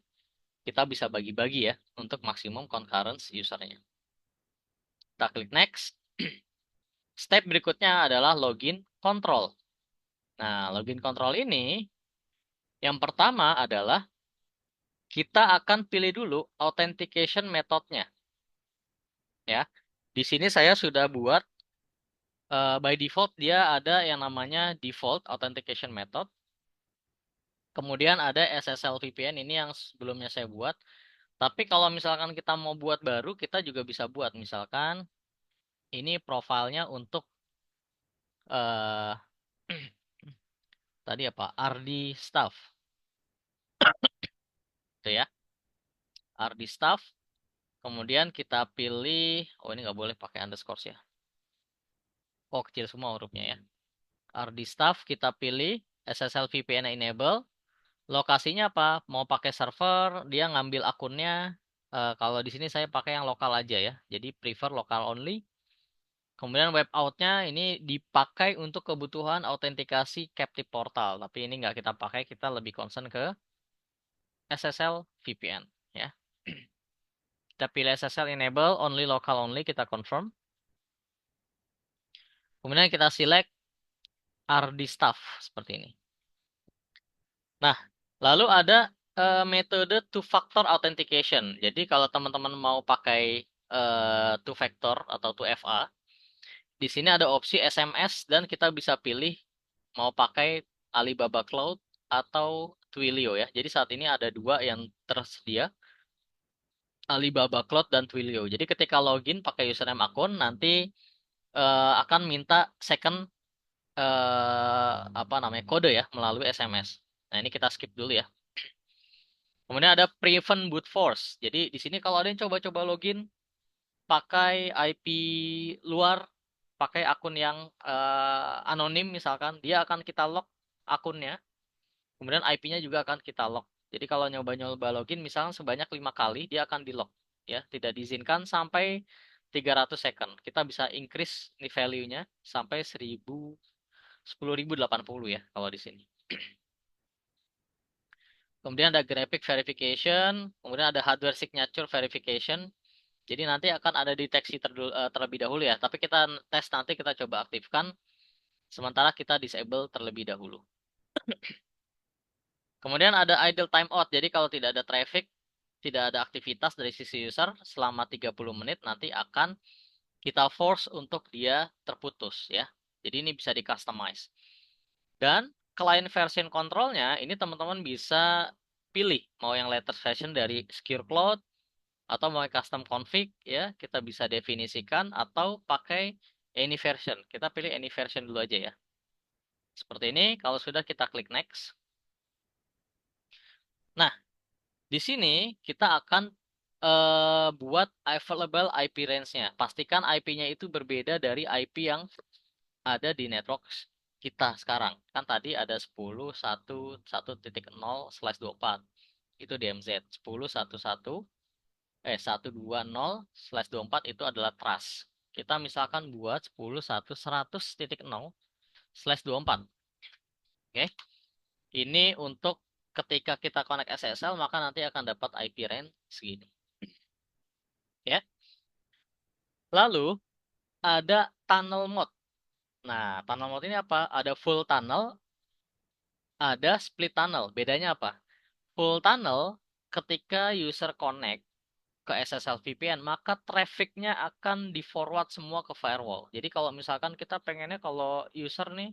kita bisa bagi-bagi ya untuk maksimum concurrent usernya. Kita klik next. Step berikutnya adalah login control. Nah, login control ini yang pertama adalah kita akan pilih dulu authentication methodnya. Ya, di sini saya sudah buat by default dia ada yang namanya default authentication method. Kemudian ada SSL VPN ini yang sebelumnya saya buat. Tapi kalau misalkan kita mau buat baru, kita juga bisa buat. Misalkan ini profilnya untuk uh, tadi apa? RD staff. Itu ya. RD staff. Kemudian kita pilih, oh ini nggak boleh pakai underscore ya. Oh kecil semua hurufnya ya. RD staff kita pilih SSL VPN enable. Lokasinya apa? Mau pakai server, dia ngambil akunnya. Kalau di sini saya pakai yang lokal aja ya. Jadi prefer lokal only. Kemudian web out-nya ini dipakai untuk kebutuhan autentikasi captive portal. Tapi ini nggak kita pakai, kita lebih concern ke SSL VPN ya. Kita pilih SSL enable, only local only, kita confirm. Kemudian kita select RD staff seperti ini. Nah, lalu ada metode two factor authentication. Jadi kalau teman-teman mau pakai two factor atau 2FA, di sini ada opsi SMS dan kita bisa pilih mau pakai Alibaba Cloud atau Twilio ya. Jadi saat ini ada dua yang tersedia, Alibaba Cloud dan Twilio. Jadi ketika login pakai username akun, nanti akan minta second apa namanya kode ya melalui SMS. Nah ini kita skip dulu ya. Kemudian ada prevent brute force. Jadi di sini kalau ada yang coba-coba login pakai IP luar, pakai akun yang anonim misalkan, dia akan kita lock akunnya. Kemudian IP-nya juga akan kita lock. Jadi kalau nyoba-nyoba login misalkan sebanyak 5 kali, dia akan di lock ya, tidak diizinkan sampai 300 second. Kita bisa increase nih value-nya sampai 10.080 ya kalau di sini. Kemudian ada graphic verification, kemudian ada hardware signature verification. Jadi nanti akan ada deteksi terlebih dahulu ya. Tapi kita tes nanti kita coba aktifkan. Sementara kita disable terlebih dahulu. Kemudian ada idle timeout. Jadi kalau tidak ada traffic, tidak ada aktivitas dari sisi user selama 30 menit nanti akan kita force untuk dia terputus ya. Jadi ini bisa di customize. Dan client version controlnya ini teman-teman bisa pilih mau yang latest version dari Secure Cloud atau mau custom config ya, kita bisa definisikan atau pakai any version. Kita pilih any version dulu aja ya. Seperti ini, kalau sudah kita klik next. Nah, di sini kita akan buat available IP range-nya. Pastikan IP-nya itu berbeda dari IP yang ada di network kita sekarang. Kan tadi ada 10.1.1.0/24. Itu DMZ. 120.124 itu adalah trust. Kita misalkan buat 10.1.100.0/24. Oke. Ini untuk ketika kita connect SSL maka nanti akan dapat IP range segini. Ya. Lalu ada tunnel mode. Nah, tunnel mode ini apa? Ada full tunnel, ada split tunnel. Bedanya apa? Full tunnel ketika user connect ke SSL VPN, maka trafficnya akan di forward semua ke firewall. Jadi kalau misalkan kita pengennya kalau user nih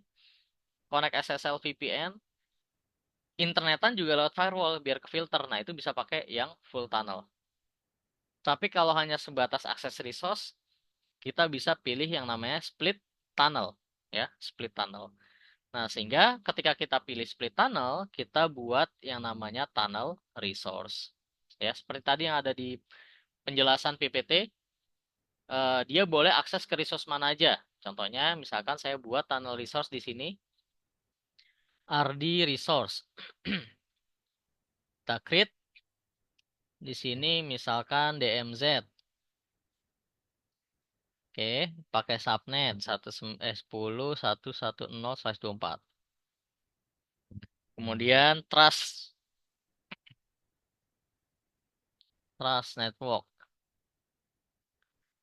connect SSL VPN, internetan juga lewat firewall biar ke filter. Nah, itu bisa pakai yang full tunnel. Tapi kalau hanya sebatas akses resource, kita bisa pilih yang namanya split tunnel, ya, split tunnel. Nah, sehingga ketika kita pilih split tunnel, kita buat yang namanya tunnel resource. Ya, seperti tadi yang ada di penjelasan PPT, dia boleh akses ke resource mana aja. Contohnya, misalkan saya buat tunnel resource di sini, RD resource. Kita create di sini misalkan DMZ. Oke, pakai subnet 10.1.1.0/24. Kemudian trust network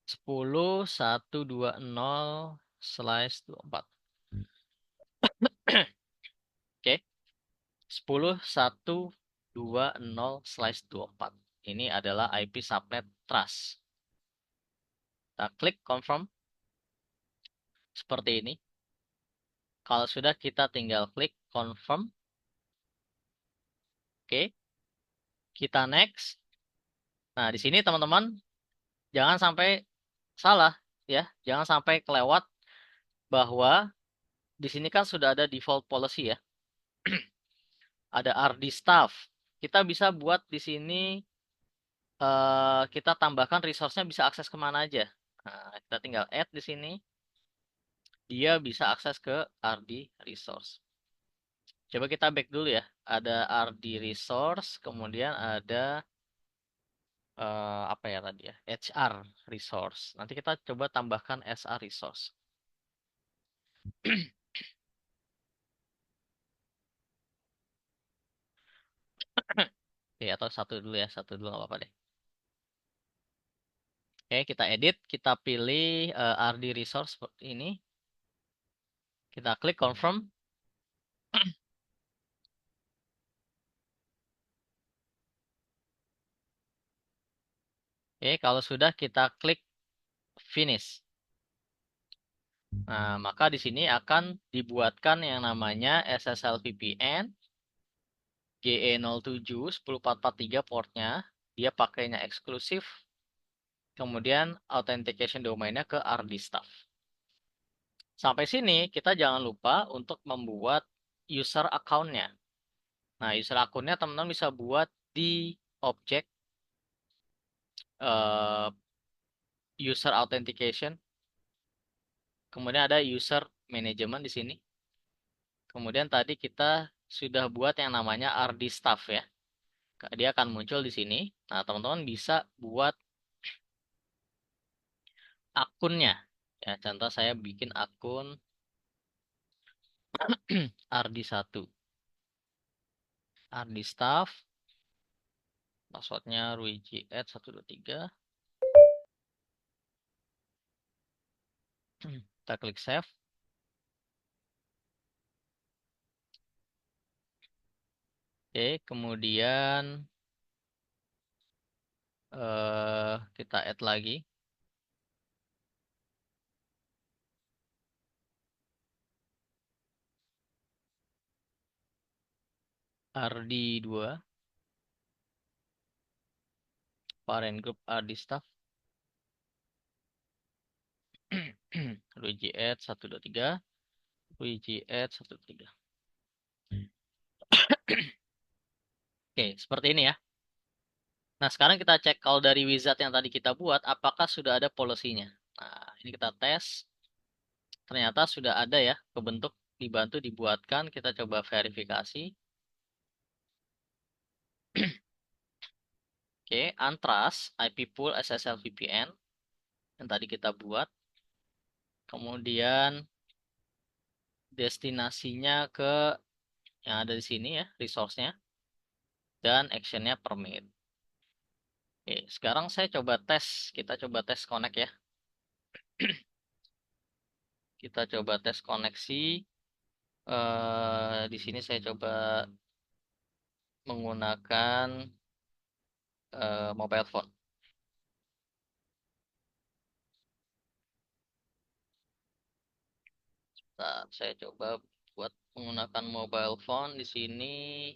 10.1.2.0/24. Oke, 10.1.2.0/24. Ini adalah IP subnet trust. Kita klik confirm seperti ini. Kalau sudah kita tinggal klik confirm. Oke, kita next. Nah, di sini teman-teman jangan sampai salah ya, jangan sampai kelewat bahwa di sini kan sudah ada default policy ya. Ada RD staff. Kita bisa buat di sini kita tambahkan resource-nya bisa akses kemana aja. Nah, kita tinggal add di sini. Dia bisa akses ke RD resource. Coba kita back dulu ya. Ada RD resource, kemudian ada apa ya tadi ya? HR resource. Nanti kita coba tambahkan SR resource. Oke, atau satu dulu ya, satu dulu nggak apa-apa deh. Oke, kita edit, kita pilih RD resource seperti ini. Kita klik confirm. Oke, kalau sudah kita klik finish. Nah, maka di sini akan dibuatkan yang namanya SSL VPN GE07 10443 portnya. Dia pakainya eksklusif. Kemudian authentication domainnya ke RD staff. Sampai sini kita jangan lupa untuk membuat user account-nya. Nah, user account-nya teman-teman bisa buat di objek uh, user authentication. Kemudian ada user management di sini. Kemudian tadi kita sudah buat yang namanya RD staff ya. Dia akan muncul di sini. Nah, teman-teman bisa buat akunnya. Ya, contoh saya bikin akun RD1. RD staff. Passwordnya ruiji@123. Kita klik save. Oke, kemudian kita add lagi. RD2. Parent group RD staff. ruiji@123. ruiji@123. Oke, seperti ini ya. Nah, sekarang kita cek kalau dari wizard yang tadi kita buat, apakah sudah ada polisinya. Nah, ini kita tes. ternyata sudah ada ya kebentuk, dibantu dibuatkan. Kita coba verifikasi. Oke, Antras IP pool SSL VPN yang tadi kita buat. Kemudian destinasinya ke yang ada di sini ya, resource-nya, dan action-nya permit. Oke, sekarang saya coba tes. Kita coba tes connect ya. Kita coba tes koneksi. Di sini saya coba menggunakan mobile phone. Nah, saya coba buat menggunakan mobile phone di sini.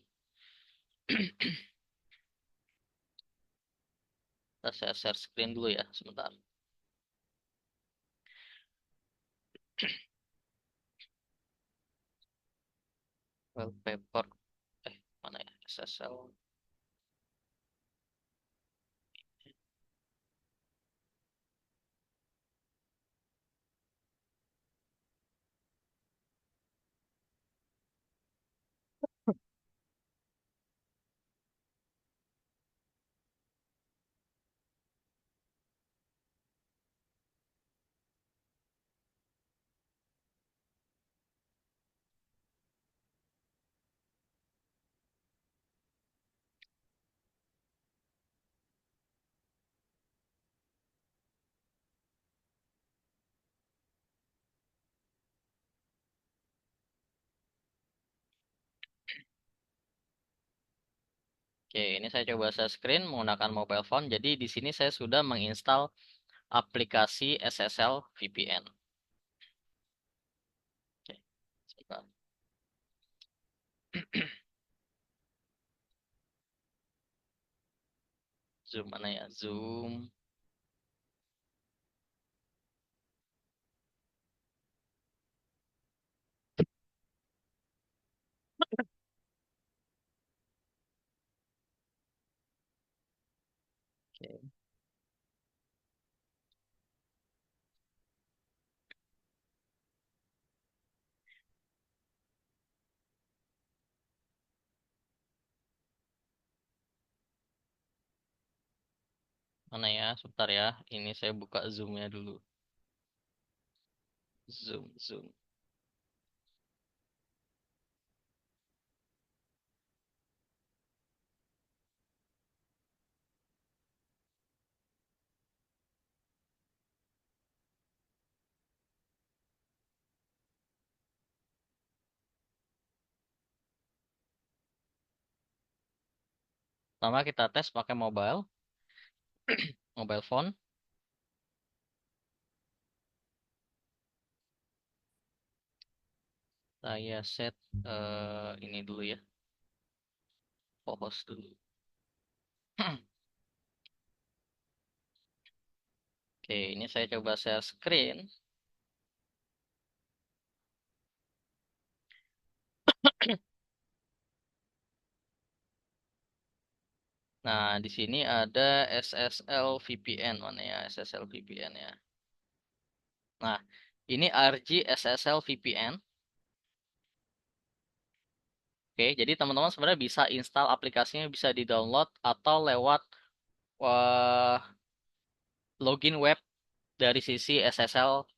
Saya share screen dulu ya, sebentar. Wallpaper, mana ya? SSL. Oke, ini saya coba share screen menggunakan mobile phone. Jadi di sini saya sudah menginstal aplikasi SSL VPN. Oke, sebentar. Zoom mana ya? Zoom. Oke, mana ya? Sebentar ya. Ini saya buka Zoom-nya dulu. Zoom, Zoom. Pertama kita tes pakai mobile phone. Saya set ini dulu ya, host dulu. Oke, ini saya coba share screen. Nah, di sini ada SSL VPN, mana ya SSL VPN ya. Nah, ini RG SSL VPN. Oke, jadi teman-teman sebenarnya bisa install aplikasinya, bisa di-download atau lewat eh, login web dari sisi SSL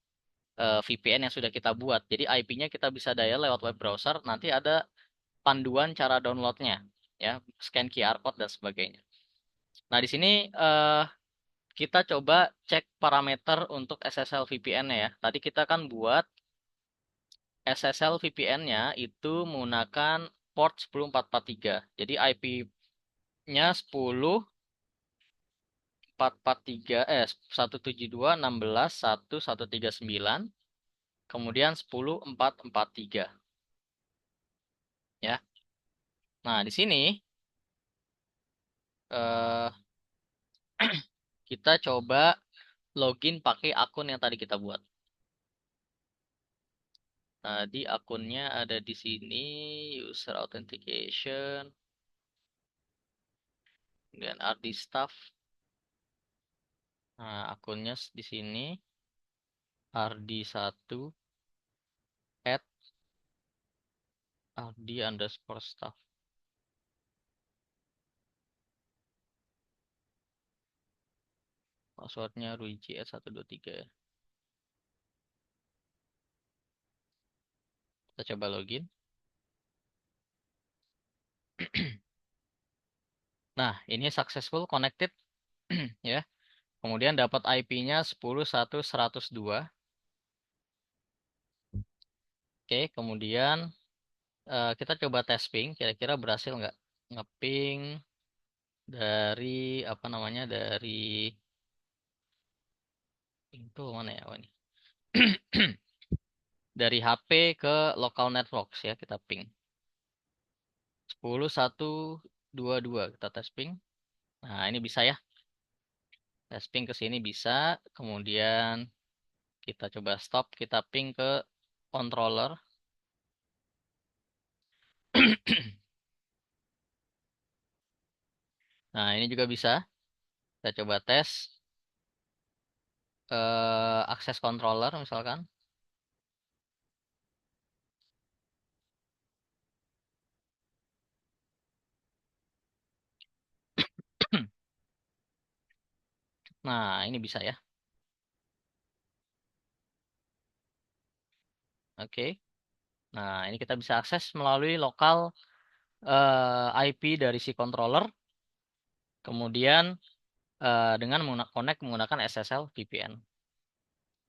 VPN yang sudah kita buat. Jadi IP-nya kita bisa dial lewat web browser, nanti ada panduan cara downloadnya, ya, scan QR code dan sebagainya. Nah, di sini kita coba cek parameter untuk SSL VPN-nya ya. Tadi kita kan buat SSL VPN-nya itu menggunakan port 10443. Jadi IP-nya 10443 172.16.1.139, kemudian 10443 ya. Nah, di sini eh, kita coba login pakai akun yang tadi kita buat. Tadi akunnya ada di sini, user authentication, kemudian RD staff. Nah, akunnya di sini RD1. RD underscore staff. Passwordnya Ruiji S123 ya. Kita coba login. Nah, ini successful connected ya. Kemudian dapat IP-nya 10.1.102. Oke, kemudian kita coba tes ping, kira-kira berhasil nggak ngeping dari apa namanya dari itu mana ya? Oh, ini. Dari HP ke local networks ya kita ping. 10.1.2.2 kita tes ping. Nah, ini bisa ya. Tes ping ke sini bisa. Kemudian kita coba stop, kita ping ke controller. Nah, ini juga bisa. Kita coba tes akses controller misalkan. Nah, ini bisa ya. Oke. Nah, ini kita bisa akses melalui lokal IP dari si controller. Kemudian dengan connect menggunakan SSL VPN.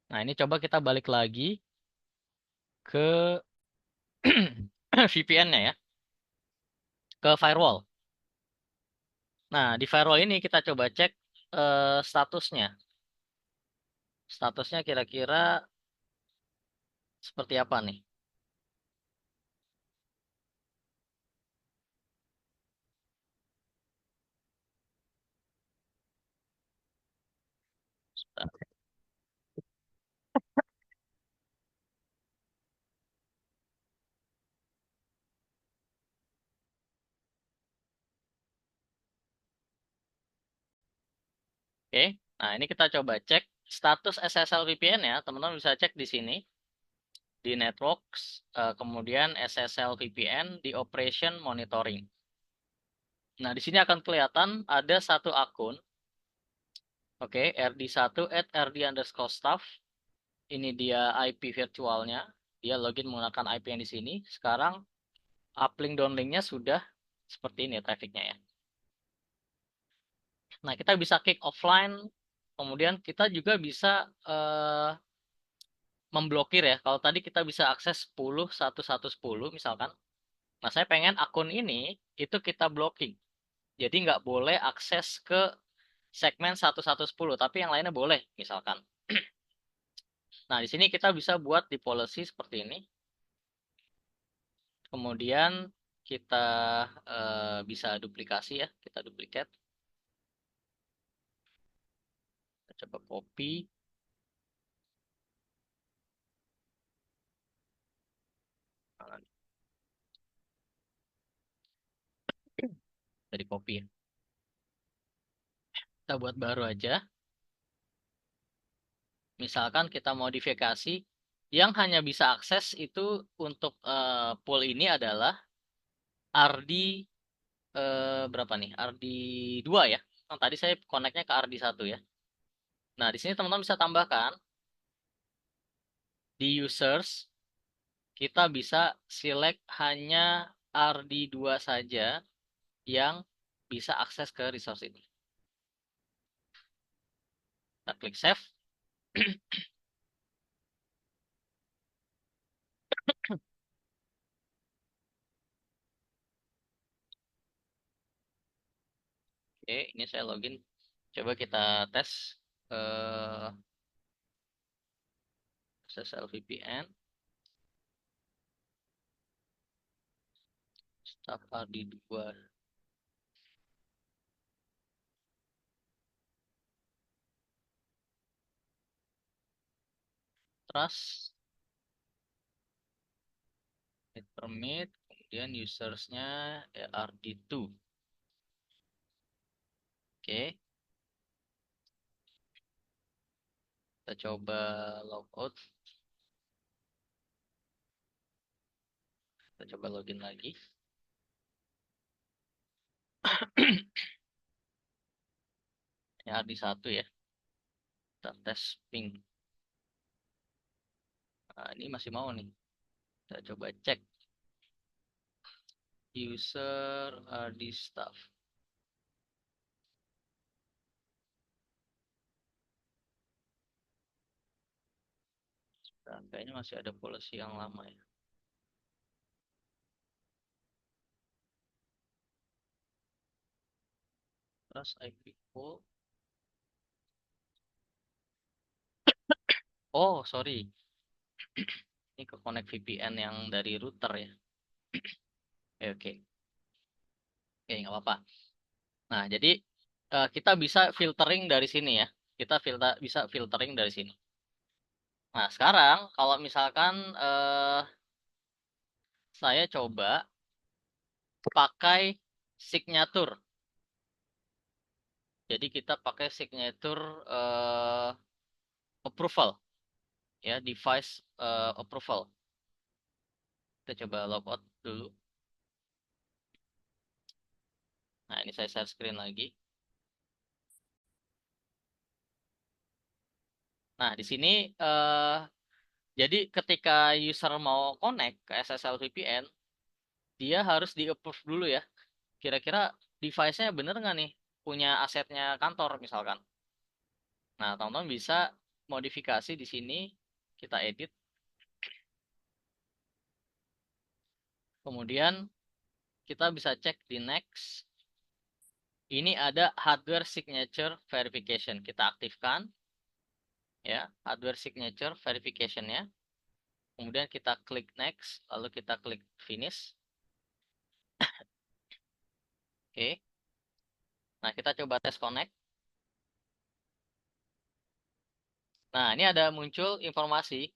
Nah, ini coba kita balik lagi ke VPN-nya ya, ke firewall. Nah, di firewall ini kita coba cek statusnya. Statusnya kira-kira seperti apa nih? Oke. Nah, ini kita coba cek status SSL VPN ya. Teman-teman bisa cek di sini di networks, kemudian SSL VPN di operation monitoring. Nah, di sini akan kelihatan ada satu akun. Oke, rd1@rd_staff. Ini dia IP virtualnya. Dia login menggunakan IP yang di sini. Sekarang uplink downlinknya sudah seperti ini trafficnya ya. Nah, kita bisa kick offline. Kemudian kita juga bisa memblokir ya. Kalau tadi kita bisa akses 10.1.1.10 misalkan. Nah, saya pengen akun ini itu kita blocking. Jadi nggak boleh akses ke segmen 1.1.10, tapi yang lainnya boleh misalkan. Nah, di sini kita bisa buat di policy seperti ini. Kemudian kita bisa duplikasi ya, kita duplikat. Kita coba copy. Dari copy ya. Kita buat baru aja. Misalkan kita modifikasi, yang hanya bisa akses itu untuk pool ini adalah RD berapa nih? RD 2 ya. Nah, tadi saya connect-nya ke RD 1 ya. Nah, di sini teman-teman bisa tambahkan di users kita bisa select hanya RD 2 saja yang bisa akses ke resource ini. Kita klik save. Oke, ini saya login. Coba kita tes eh SSL VPN. Staff RD 2. Trust. Permit. Kemudian usersnya RD2. Oke. Kita coba logout. Kita coba login lagi. Ya, di satu ya. Kita tes ping. Nah, ini masih mau nih. Kita coba cek. User RD staff. Nah, kayaknya masih ada policy yang lama ya. Terus IP pool. Oh, sorry. Ini ke connect VPN yang dari router ya. Oke, oke. Oke, nggak apa-apa. Nah, jadi kita bisa filtering dari sini ya. Kita bisa filtering dari sini. Nah, sekarang kalau misalkan saya coba pakai signature. Jadi kita pakai signature approval ya, device approval. Kita coba logout dulu. Nah, ini saya share screen lagi. Nah, di sini jadi ketika user mau connect ke SSL VPN, dia harus di-approve dulu ya. Kira-kira device-nya bener nggak nih punya asetnya kantor misalkan. Nah, teman-teman bisa modifikasi di sini, kita edit. Kemudian kita bisa cek di next. Ini ada hardware signature verification. Kita aktifkan ya, hardware signature verification-nya. Kemudian kita klik next, lalu kita klik finish. Oke. Nah, kita coba tes connect. Nah, ini ada muncul informasi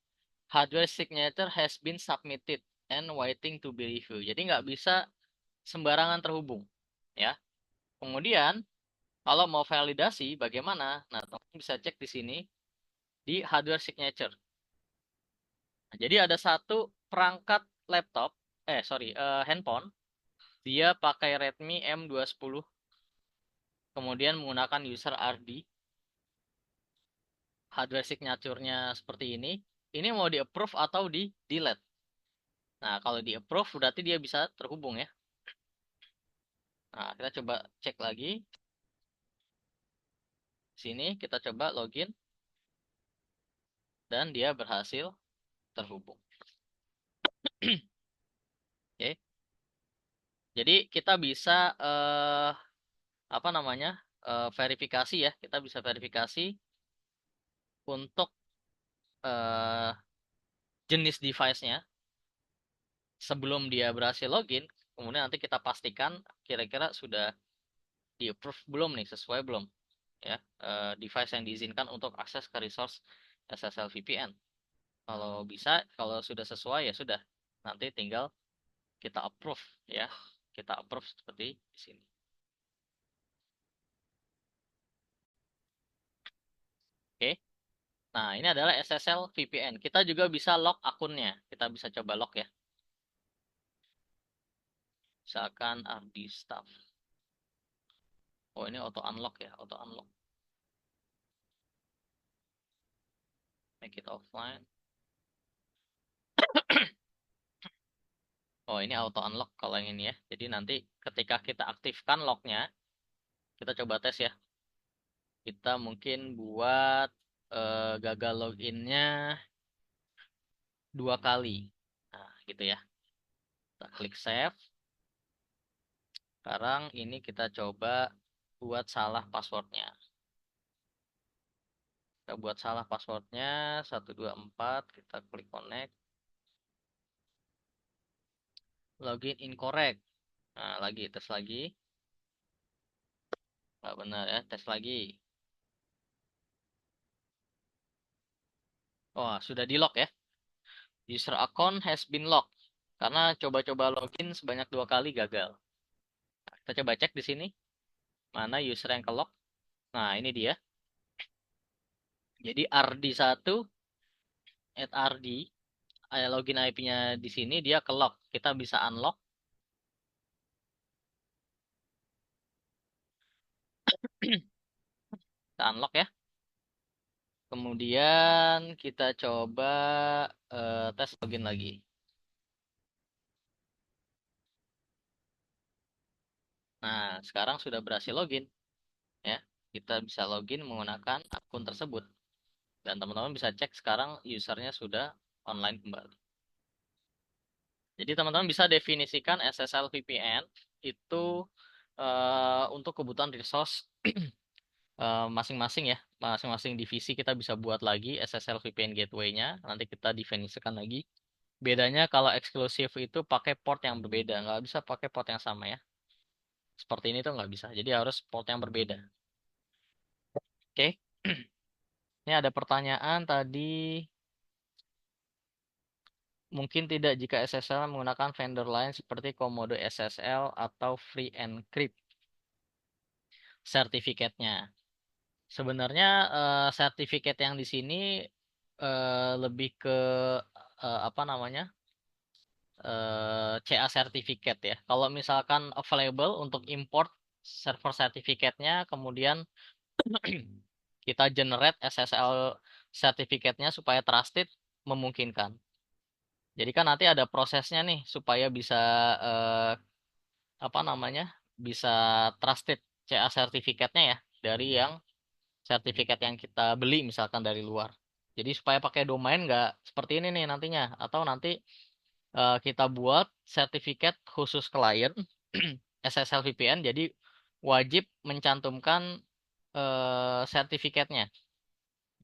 hardware signature has been submitted and waiting to be reviewed. Jadi nggak bisa sembarangan terhubung, ya. Kemudian kalau mau validasi bagaimana? Nah, teman bisa cek di sini di hardware signature. Nah, jadi ada satu perangkat laptop, handphone, dia pakai Redmi M210, kemudian menggunakan user RD, hardware signature-nya seperti ini. Ini mau di-approve atau di-delete. Nah, kalau di-approve berarti dia bisa terhubung ya. Nah, kita coba cek lagi. Sini kita coba login dan dia berhasil terhubung. Oke. Jadi kita bisa apa namanya? Verifikasi ya. Kita bisa verifikasi untuk eh, jenis device-nya sebelum dia berhasil login. Kemudian nanti kita pastikan kira-kira sudah di-approve belum nih, sesuai belum ya device yang diizinkan untuk akses ke resource SSL VPN. Kalau bisa, kalau sudah sesuai ya sudah. Nanti tinggal kita approve ya. Kita approve seperti di sini. Oke. Nah, ini adalah SSL VPN. Kita juga bisa lock akunnya. Kita bisa coba lock ya. Misalkan RD staff. Oh, ini auto unlock ya, auto unlock. Make it offline. Oh, ini auto unlock kalau yang ini ya. Jadi nanti ketika kita aktifkan locknya, kita coba tes ya. Kita mungkin buat gagal loginnya 2 kali. Nah, gitu ya. Kita klik save. Sekarang ini kita coba buat salah passwordnya. Kita buat salah passwordnya 124. Kita klik connect. Login incorrect. Nah, lagi tes lagi. Nggak benar ya, tes lagi. Oh, sudah di lock ya. User account has been locked. Karena coba-coba login sebanyak 2 kali gagal. Nah, kita coba cek di sini. Mana user yang ke lock. Nah, ini dia. Jadi RD1 @RD login IP-nya di sini dia ke lock. Kita bisa unlock, kita unlock ya. Kemudian kita coba tes login lagi. Nah, sekarang sudah berhasil login ya. Kita bisa login menggunakan akun tersebut. Dan teman-teman bisa cek sekarang usernya sudah online kembali. Jadi teman-teman bisa definisikan SSL VPN itu untuk kebutuhan resource masing-masing ya. Masing-masing divisi kita bisa buat lagi SSL VPN gateway-nya. Nanti kita definisikan lagi. Bedanya kalau eksklusif itu pakai port yang berbeda. Nggak bisa pakai port yang sama ya. Seperti ini tuh nggak bisa. Jadi harus port yang berbeda. Oke. Ini ada pertanyaan tadi. Mungkin tidak jika SSL menggunakan vendor lain seperti Komodo SSL atau Free Encrypt sertifikatnya. Sebenarnya sertifikat yang di sini lebih ke apa namanya? CA sertifikat ya. Kalau misalkan available untuk import server sertifikatnya, kemudian kita generate SSL sertifikatnya supaya trusted memungkinkan. Jadi kan nanti ada prosesnya nih supaya bisa eh, apa namanya? Bisa trusted CA sertifikatnya ya dari yang sertifikat yang kita beli misalkan dari luar. Jadi supaya pakai domain nggak seperti ini nih nantinya. Atau nanti kita buat sertifikat khusus klien SSL VPN. Jadi wajib mencantumkan sertifikatnya.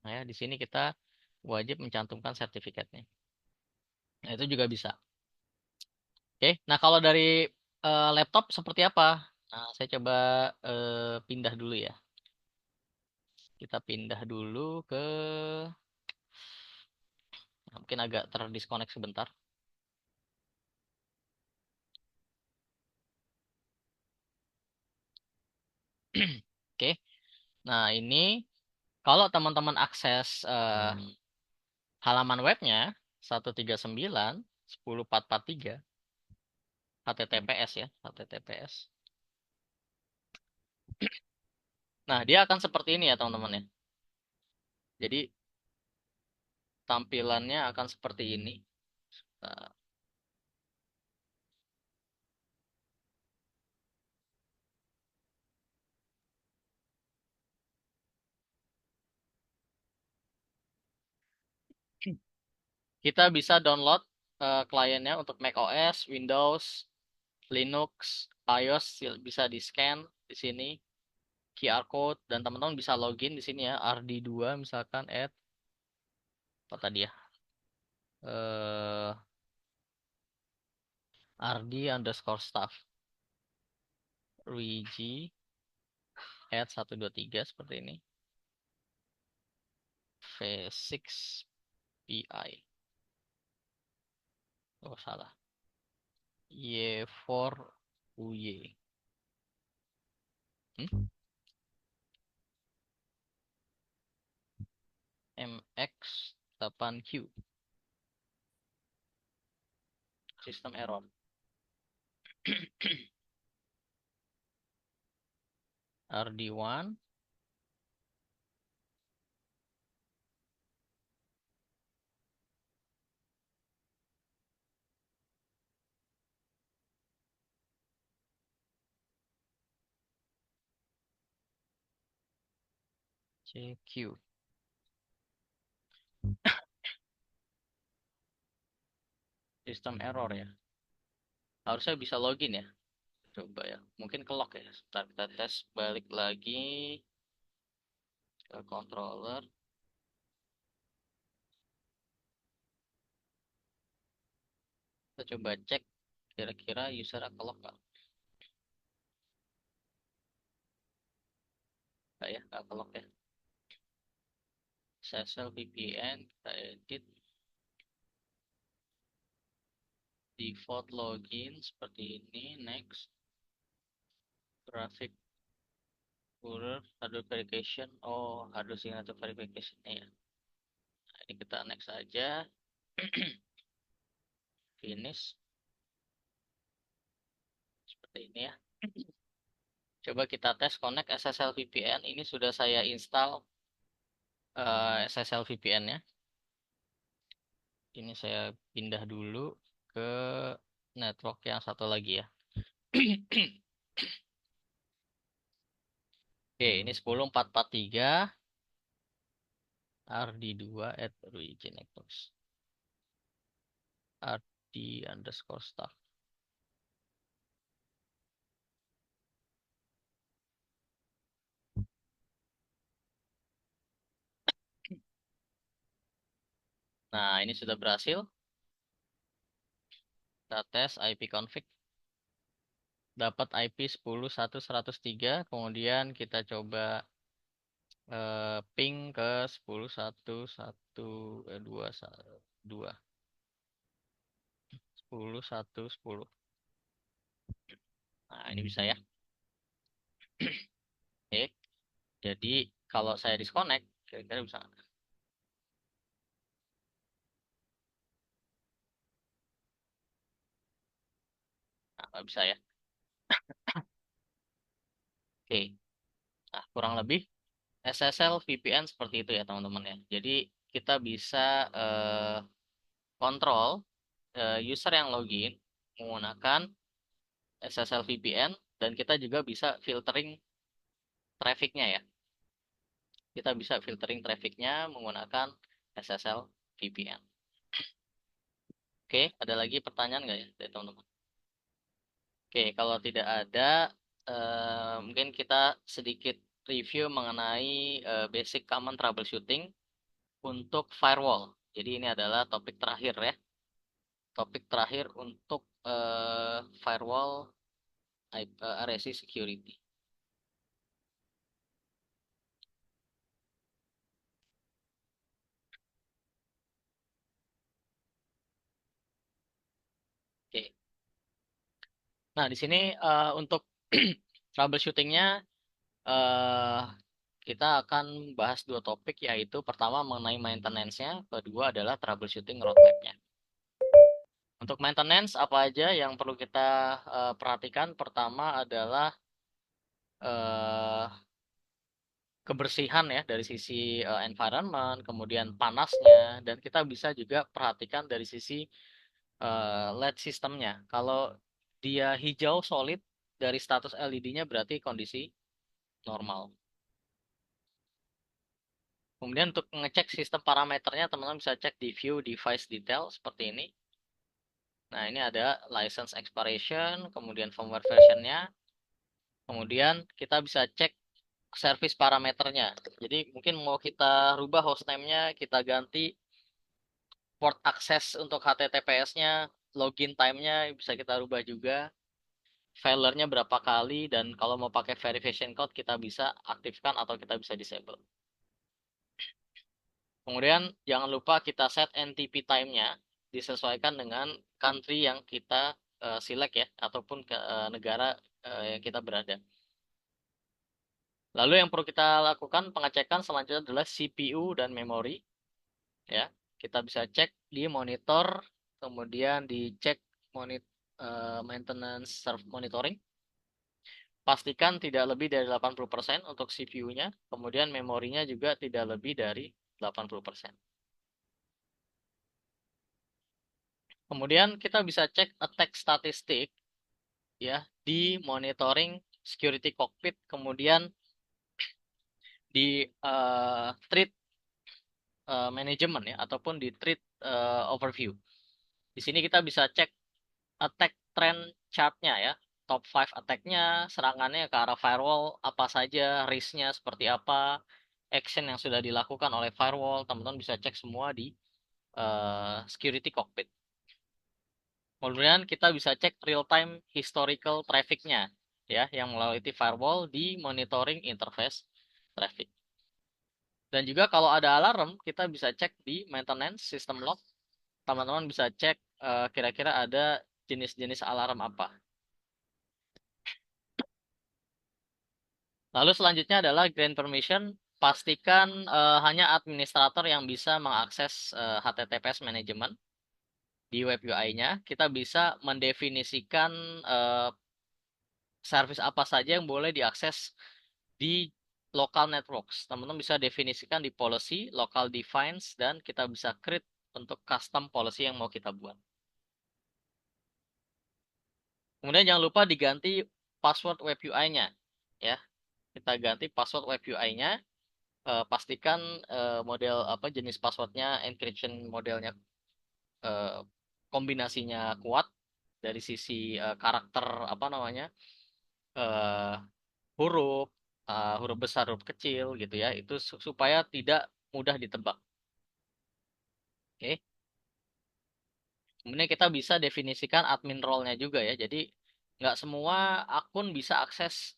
Nah, ya, di sini kita wajib mencantumkan sertifikatnya. Nah, itu juga bisa. Oke, nah kalau dari laptop seperti apa? Nah, saya coba pindah dulu ya. Kita pindah dulu ke mungkin agak terdisconnect sebentar. Oke, nah ini kalau teman-teman akses halaman webnya 139.10.443 HTTPS ya, HTTPS. Nah, dia akan seperti ini ya teman-teman ya. Jadi tampilannya akan seperti ini. Nah, kita bisa download kliennya untuk macOS, Windows, Linux, iOS bisa di-scan di sini QR code dan teman-teman bisa login di sini ya RD2 misalkan apa tadi ya? RD underscore staff Luigi @123 seperti ini. V6 PI. Oh salah. Y4UY. Hmm? MX8Q. Sistem error. RD1 CQ. Sistem error ya. Harusnya bisa login ya. Coba ya. Mungkin ke lock ya. Sebentar kita tes balik lagi ke controller. Kita coba cek kira-kira user ke lock nggak? Nggak ya, nggak ke lock ya. SSL VPN kita edit default login seperti ini. Next. Graphic Blur, Hadoop verification. Oh, Hadoop signature verification ya. Nah, ini kita next aja. finish seperti ini ya. Coba kita tes connect SSL VPN. Ini sudah saya install SSL VPN-nya. Ini saya pindah dulu ke network yang satu lagi ya. Oke, ini 10443 RD2 at origin networks. RD_staff. Nah, ini sudah berhasil. Kita tes IP config. Dapat IP 10.1.103. Kemudian kita coba ping ke 10.1.1.2. 10.1.10. Nah, ini bisa ya. Oke. Jadi kalau saya disconnect, kira-kira bisa nggak? Nah, nggak bisa ya. Oke. Nah, kurang lebih SSL VPN seperti itu ya teman-teman ya. Jadi kita bisa kontrol user yang login menggunakan SSL VPN dan kita juga bisa filtering trafficnya ya. Kita bisa filtering trafficnya menggunakan SSL VPN. Oke, ada lagi pertanyaan nggak ya dari teman-teman? Oke, kalau tidak ada, mungkin kita sedikit review mengenai basic common troubleshooting untuk firewall. Jadi ini adalah topik terakhir ya. Topik terakhir untuk firewall RSC security. Oke. Nah, di sini untuk troubleshootingnya eh kita akan bahas dua topik, yaitu pertama mengenai maintenance-nya, kedua adalah troubleshooting roadmap-nya. Untuk maintenance, apa aja yang perlu kita perhatikan? Pertama adalah eh, kebersihan ya dari sisi environment, kemudian panasnya, dan kita bisa juga perhatikan dari sisi LED sistemnya. Kalau dia hijau solid dari status LED-nya berarti kondisi normal. Kemudian untuk mengecek sistem parameternya, teman-teman bisa cek di view device detail seperti ini. Nah, ini ada license expiration, kemudian firmware versionnya, kemudian kita bisa cek service parameternya. Jadi mungkin mau kita rubah hostname-nya, kita ganti port access untuk HTTPS-nya, login time-nya bisa kita rubah juga. Failernya berapa kali, dan kalau mau pakai verification code kita bisa aktifkan atau kita bisa disable. Kemudian jangan lupa kita set NTP time-nya disesuaikan dengan country yang kita select ya, ataupun ke negara yang kita berada. Lalu yang perlu kita lakukan pengecekan selanjutnya adalah CPU dan memori ya. Kita bisa cek di monitor, kemudian dicek maintenance serve monitoring. Pastikan tidak lebih dari 80% untuk CPU-nya, kemudian memorinya juga tidak lebih dari 80%. Kemudian kita bisa cek attack statistik ya di monitoring security cockpit, kemudian di threat management ya, ataupun di threat overview. Di sini kita bisa cek attack trend chart-nya ya. Top 5 attack-nya, serangannya ke arah firewall, apa saja, risk-nya seperti apa, action yang sudah dilakukan oleh firewall, teman-teman bisa cek semua di security cockpit. Kemudian kita bisa cek real-time historical traffic-nya ya, yang melalui firewall di monitoring interface traffic. Dan juga kalau ada alarm, kita bisa cek di maintenance system log. Teman-teman bisa cek kira-kira ada jenis-jenis alarm apa. Lalu selanjutnya adalah grant permission. Pastikan hanya administrator yang bisa mengakses HTTPS management. di web UI-nya, kita bisa mendefinisikan service apa saja yang boleh diakses di local networks. Teman-teman bisa definisikan di policy, local defines, dan kita bisa create untuk custom policy yang mau kita buat. Kemudian jangan lupa diganti password web UI-nya. Ya, kita ganti password web UI-nya. Pastikan model apa jenis passwordnya, encryption modelnya, eh, kombinasinya kuat dari sisi karakter apa namanya, eh, huruf, huruf besar, huruf kecil gitu ya. Itu supaya tidak mudah ditebak. Oke. Kemudian kita bisa definisikan admin role-nya juga ya. Jadi nggak semua akun bisa akses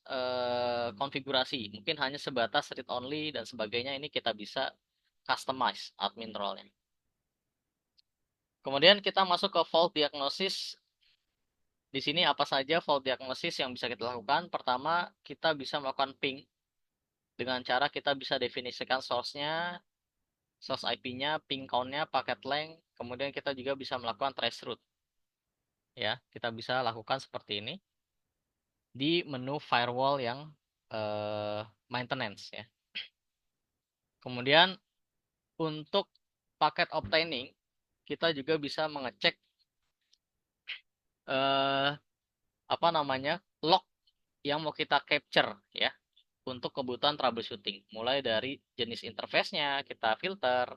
konfigurasi. Mungkin hanya sebatas read only dan sebagainya. Ini kita bisa customize admin role-nya. Kemudian kita masuk ke fault diagnosis. Di sini apa saja fault diagnosis yang bisa kita lakukan? Pertama, kita bisa melakukan ping dengan cara kita bisa definisikan source-nya, source IP-nya, ping count-nya, packet length. Kemudian kita juga bisa melakukan traceroute. Ya, kita bisa lakukan seperti ini di menu firewall yang maintenance ya. Kemudian untuk packet obtaining, kita juga bisa mengecek eh, apa namanya log yang mau kita capture ya untuk kebutuhan troubleshooting. Mulai dari jenis interface-nya kita filter,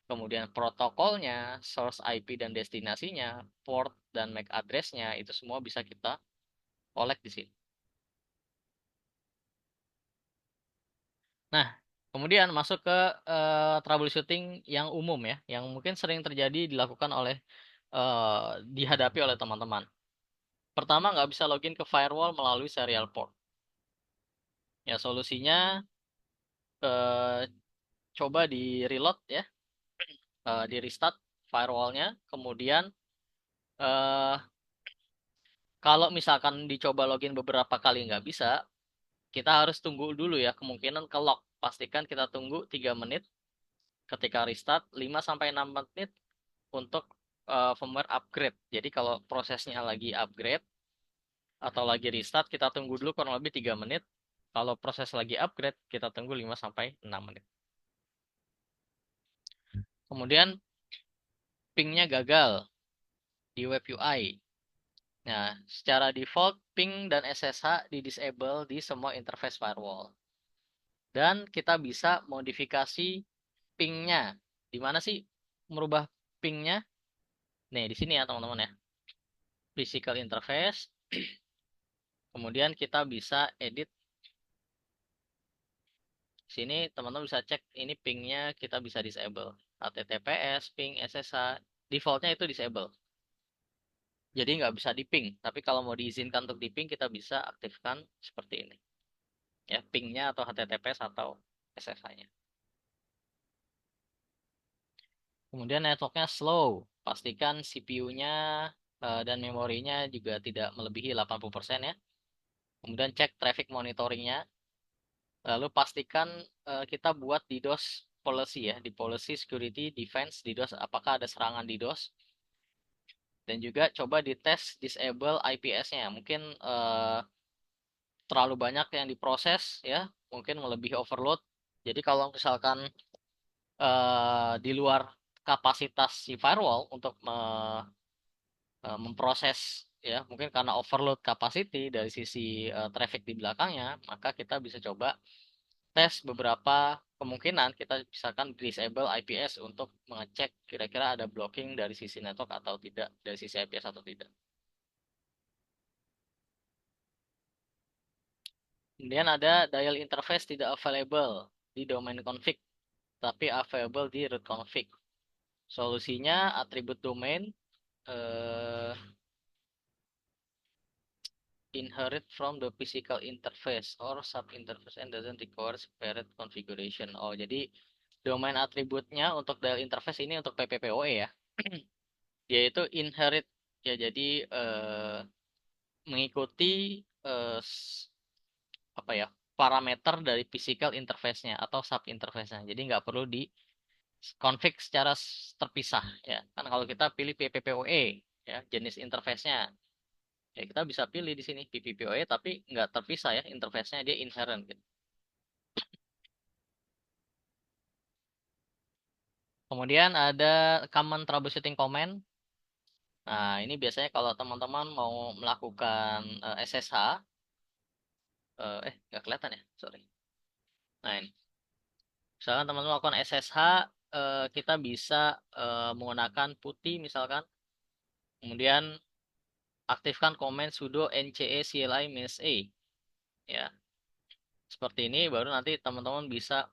kemudian protokolnya, source IP dan destinasinya, port dan MAC address-nya itu semua bisa kita collect di sini. Nah, kemudian masuk ke troubleshooting yang umum ya, yang mungkin sering terjadi dilakukan oleh dihadapi oleh teman-teman. Pertama, nggak bisa login ke firewall melalui serial port. Ya, solusinya eh, coba di reload ya, di restart firewallnya. Kemudian eh, kalau misalkan dicoba login beberapa kali nggak bisa, kita harus tunggu dulu ya, kemungkinan ke lock. Pastikan kita tunggu 3 menit ketika restart, 5 sampai 6 menit untuk firmware upgrade. Jadi kalau prosesnya lagi upgrade atau lagi restart, kita tunggu dulu kurang lebih 3 menit. Kalau proses lagi upgrade, kita tunggu 5 sampai 6 menit. Kemudian pingnya gagal di web UI. Nah, secara default ping dan SSH di disable di semua interface firewall. Dan kita bisa modifikasi pingnya. Di mana sih merubah pingnya? Nih, di sini ya teman-teman ya. Physical interface. Kemudian kita bisa edit. Sini teman-teman bisa cek ini pingnya kita bisa disable. HTTPS, ping, SSH. Defaultnya itu disable. Jadi nggak bisa di ping. Tapi kalau mau diizinkan untuk di ping, kita bisa aktifkan seperti ini. Ya, pingnya atau HTTPS atau SSH-nya. Kemudian networknya slow. Pastikan CPU-nya dan memorinya juga tidak melebihi 80% ya. Kemudian cek traffic monitoringnya. Lalu pastikan kita buat DDoS policy ya. Di policy security defense DDoS apakah ada serangan DDoS. Dan juga coba dites disable IPS-nya. Mungkin terlalu banyak yang diproses ya. Mungkin melebihi overload. Jadi kalau misalkan di luar kapasitas si firewall untuk memproses ya mungkin karena overload capacity dari sisi traffic di belakangnya, maka kita bisa coba tes beberapa kemungkinan kita misalkan disable IPS untuk mengecek kira-kira ada blocking dari sisi network atau tidak, dari sisi IPS atau tidak. Kemudian ada dial interface tidak available di domain config tapi available di root config. Solusinya atribut domain eh, inherit from the physical interface or sub-interface and doesn't require separate configuration. Oh, jadi domain atributnya untuk dial interface ini untuk PPPoE ya. Dia itu inherit ya, jadi mengikuti eh, apa ya parameter dari physical interface-nya atau sub interface-nya. Jadi nggak perlu di config secara terpisah ya. Kan kalau kita pilih PPPoE ya, jenis interface-nya. Ya kita bisa pilih di sini PPPoE tapi nggak terpisah ya, interface-nya dia inherent gitu. Kemudian ada common troubleshooting command. Nah, ini biasanya kalau teman-teman mau melakukan SSH, nggak kelihatan ya, sorry. Nah, ini. Misalkan teman-teman melakukan SSH, kita bisa menggunakan putih misalkan. Kemudian aktifkan command sudo nce cli-a. Ya, seperti ini baru nanti teman-teman bisa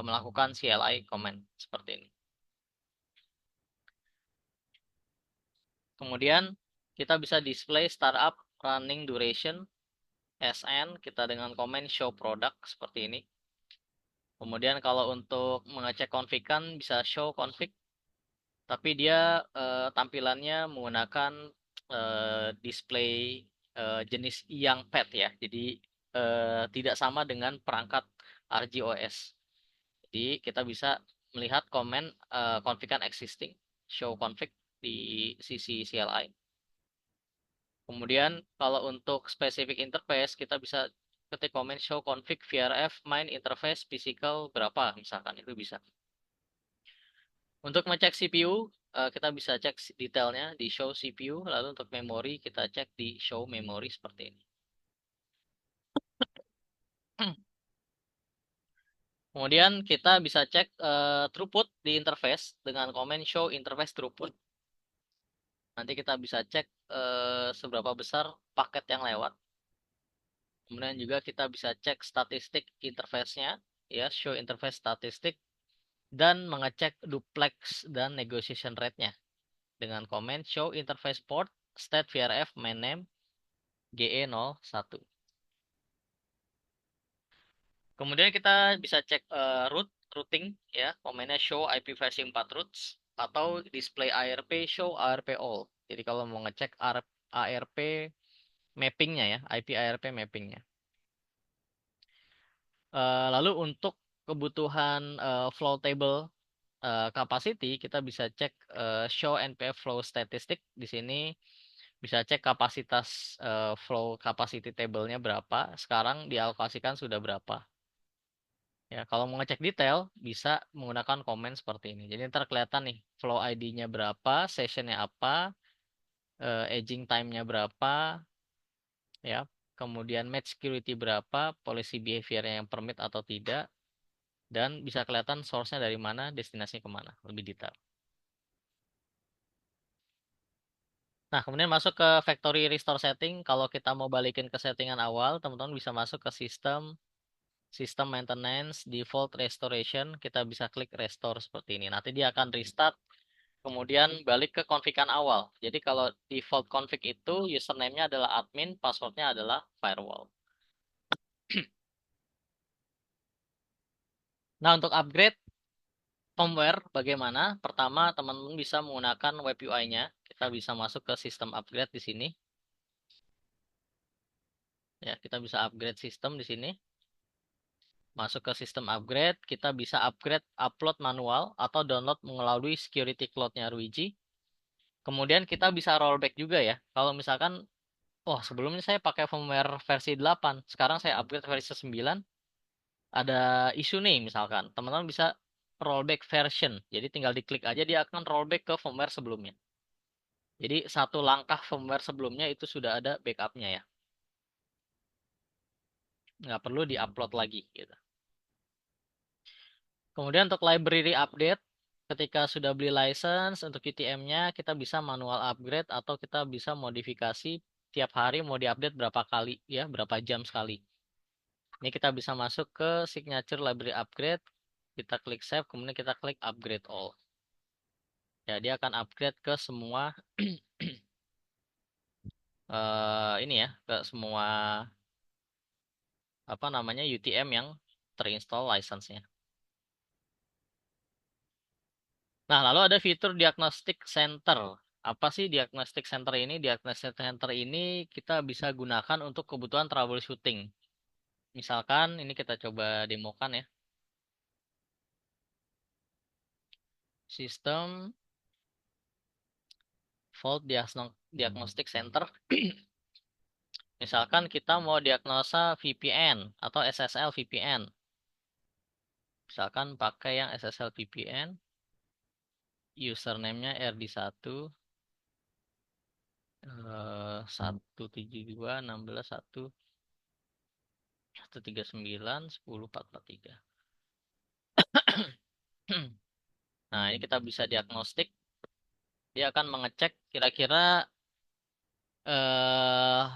melakukan CLI command seperti ini. Kemudian kita bisa display startup running duration SN kita dengan command show product seperti ini. Kemudian kalau untuk mengecek config kan bisa show config, tapi dia tampilannya menggunakan display jenis yang pet ya. Jadi tidak sama dengan perangkat RGOS. Jadi kita bisa melihat komen config kan existing, show config di sisi CLI. Kemudian kalau untuk specific interface kita bisa ketik komen show config VRF main interface physical berapa misalkan itu bisa. Untuk ngecek CPU kita bisa cek detailnya di show CPU, lalu untuk memori kita cek di show memory seperti ini. Kemudian kita bisa cek throughput di interface dengan komen show interface throughput. Nanti kita bisa cek seberapa besar paket yang lewat. Kemudian juga kita bisa cek statistik interface-nya, ya, show interface statistik, dan mengecek duplex dan negotiation rate-nya dengan komen show interface port state VRF main name GE01. Kemudian kita bisa cek routing, ya, komennya show IP versi 4 routes atau display ARP show ARP all. Jadi kalau mau ngecek ARP mappingnya ya, IP ARP mappingnya. Lalu untuk kebutuhan flow table capacity kita bisa cek show NPF flow statistic di sini bisa cek kapasitas flow capacity table-nya berapa, sekarang dialokasikan sudah berapa. Ya, kalau mau ngecek detail bisa menggunakan komen seperti ini. Jadi ntar kelihatan nih flow ID-nya berapa, sessionnya apa, aging time-nya berapa, ya. Kemudian match security berapa, policy behavior yang permit atau tidak, dan bisa kelihatan source-nya dari mana, destinasinya kemana, lebih detail. Nah, kemudian masuk ke factory restore setting. Kalau kita mau balikin ke settingan awal, teman-teman bisa masuk ke sistem maintenance, default restoration. Kita bisa klik restore seperti ini. Nanti dia akan restart, kemudian balik ke configan awal. Jadi kalau default config itu username-nya adalah admin, passwordnya adalah firewall. Nah, untuk upgrade firmware bagaimana? Pertama, teman-teman bisa menggunakan web UI-nya. Kita bisa masuk ke sistem upgrade di sini. Ya, kita bisa upgrade sistem di sini. Masuk ke sistem upgrade, kita bisa upgrade upload manual atau download melalui security cloud-nya Ruiji. Kemudian kita bisa rollback juga ya. Kalau misalkan, oh sebelumnya saya pakai firmware versi 8, sekarang saya upgrade versi 9, ada isu nih misalkan. Teman-teman bisa rollback version. Jadi tinggal diklik aja dia akan rollback ke firmware sebelumnya. Jadi satu langkah firmware sebelumnya itu sudah ada backupnya ya. Nggak perlu di-upload lagi gitu. Kemudian untuk library update, ketika sudah beli license untuk UTM-nya, kita bisa manual upgrade atau kita bisa modifikasi tiap hari mau diupdate berapa kali ya, berapa jam sekali. Ini kita bisa masuk ke signature library upgrade, kita klik save, kemudian kita klik upgrade all. Ya, dia akan upgrade ke semua ini ya, ke semua apa namanya UTM yang terinstall license-nya. Nah, lalu ada fitur diagnostic center. Apa sih diagnostic center ini? Diagnostic center ini kita bisa gunakan untuk kebutuhan troubleshooting. Misalkan ini kita coba demokan ya. Sistem Fault Diagnostic Center. Misalkan kita mau diagnosa VPN atau SSL VPN. Misalkan pakai yang SSL VPN, username-nya RD1, 172.16.1.139.10.443. Nah, ini kita bisa diagnostik. Dia akan mengecek kira-kira eh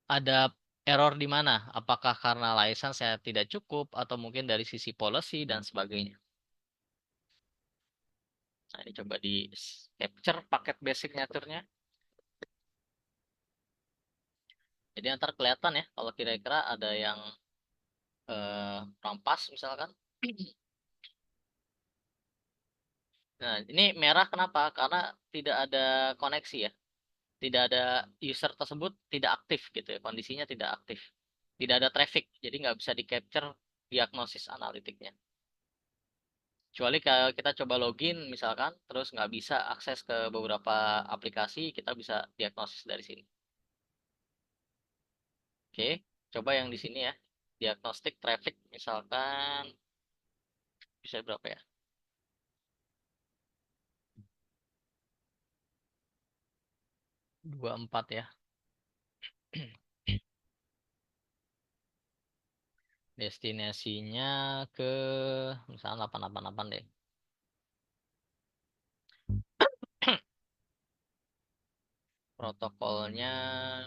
ada error di mana? Apakah karena license saya tidak cukup atau mungkin dari sisi policy dan sebagainya. Nah, ini coba di capture paket basic nature-nya. Jadi ntar kelihatan ya kalau kira-kira ada yang rampas misalkan. Nah, ini merah kenapa? Karena tidak ada koneksi ya. Tidak ada user tersebut tidak aktif gitu ya. Kondisinya tidak aktif. Tidak ada traffic. Jadi nggak bisa di-capture diagnosis analitiknya. Kecuali kalau kita coba login misalkan, terus nggak bisa akses ke beberapa aplikasi, kita bisa diagnosis dari sini. Oke, coba yang di sini ya. Diagnostik traffic misalkan bisa berapa ya? 24 ya. Destinasinya ke misalnya 888 deh. Protokolnya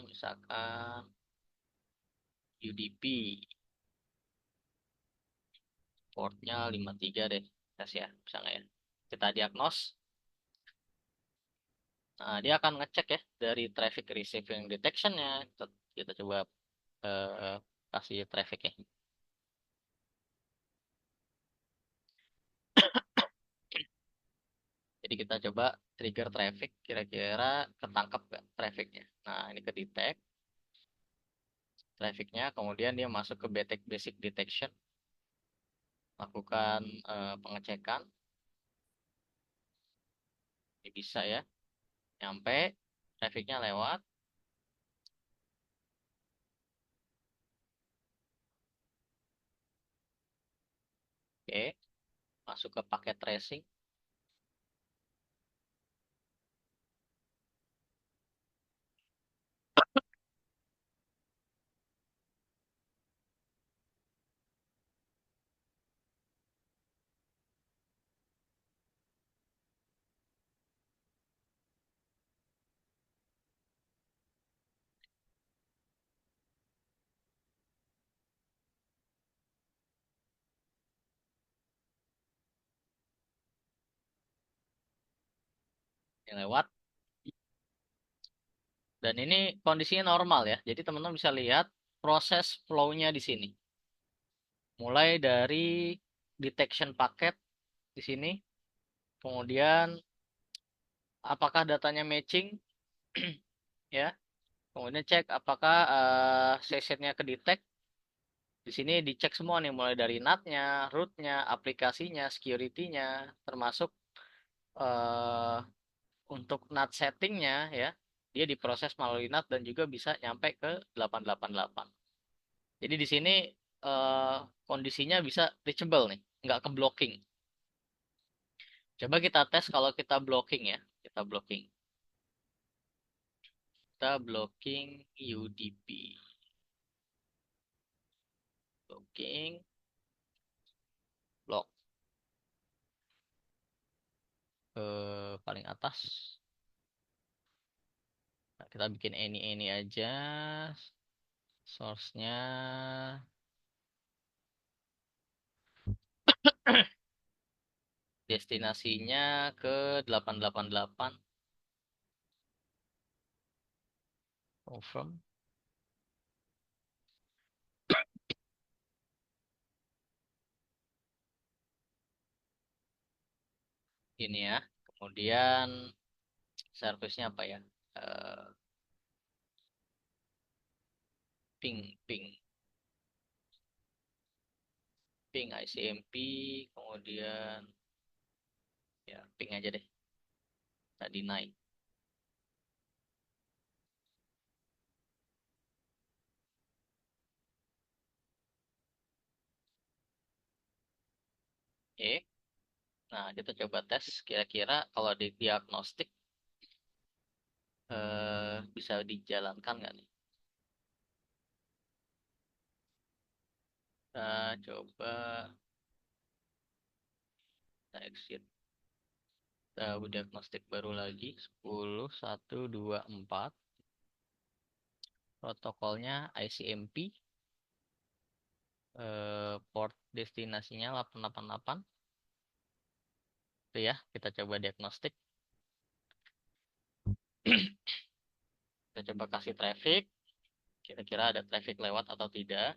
misalkan UDP. Portnya 53 deh. Tes ya, bisa nggak ya? Kita diagnos. Nah, dia akan ngecek ya dari traffic receiving detection-nya. Kita coba eh, kasih traffic ya. Jadi kita coba trigger traffic, kira-kira ketangkep nggak trafficnya. Nah, ini ke detect trafficnya, kemudian dia masuk ke basic detection, lakukan pengecekan. Ini bisa ya, nyampe, trafficnya lewat. Oke, masuk ke paket tracing. Yang lewat. Dan ini kondisinya normal ya. Jadi teman-teman bisa lihat proses flow-nya di sini. Mulai dari detection paket di sini, kemudian apakah datanya matching ya. Kemudian cek apakah sessionnya ke detect. Di sini dicek semua nih mulai dari NAT-nya, root-nya, aplikasinya, security-nya, termasuk eh, untuk NAT setting-nya ya. Dia diproses melalui NAT dan juga bisa nyampe ke 888. Jadi di sini eh, kondisinya bisa reachable nih, nggak ke blocking. Coba kita tes kalau kita blocking ya. Kita blocking. Kita blocking UDP. Blocking, block ke paling atas. Nah, kita bikin any aja. Source-nya destinasinya ke 888. Confirm. Ini ya. Kemudian service-nya apa ya? Eh, ping ICMP, kemudian Ya, ping aja deh. Kita deny. Oke. Nah, kita coba tes kira-kira kalau di diagnostik bisa dijalankan nggak nih? Kita coba kita exit. Kita diagnostik baru lagi 10.1.2.4. Protokolnya ICMP. Port destinasinya 888. Itu ya, kita coba diagnostik. Kita coba kasih traffic. Kira-kira ada traffic lewat atau tidak.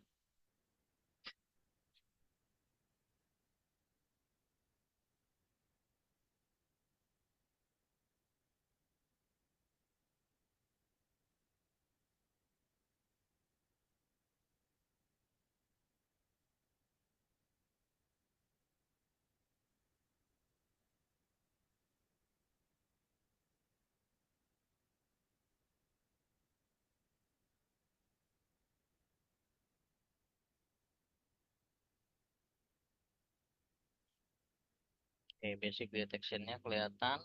Oke, basic detectionnya kelihatan.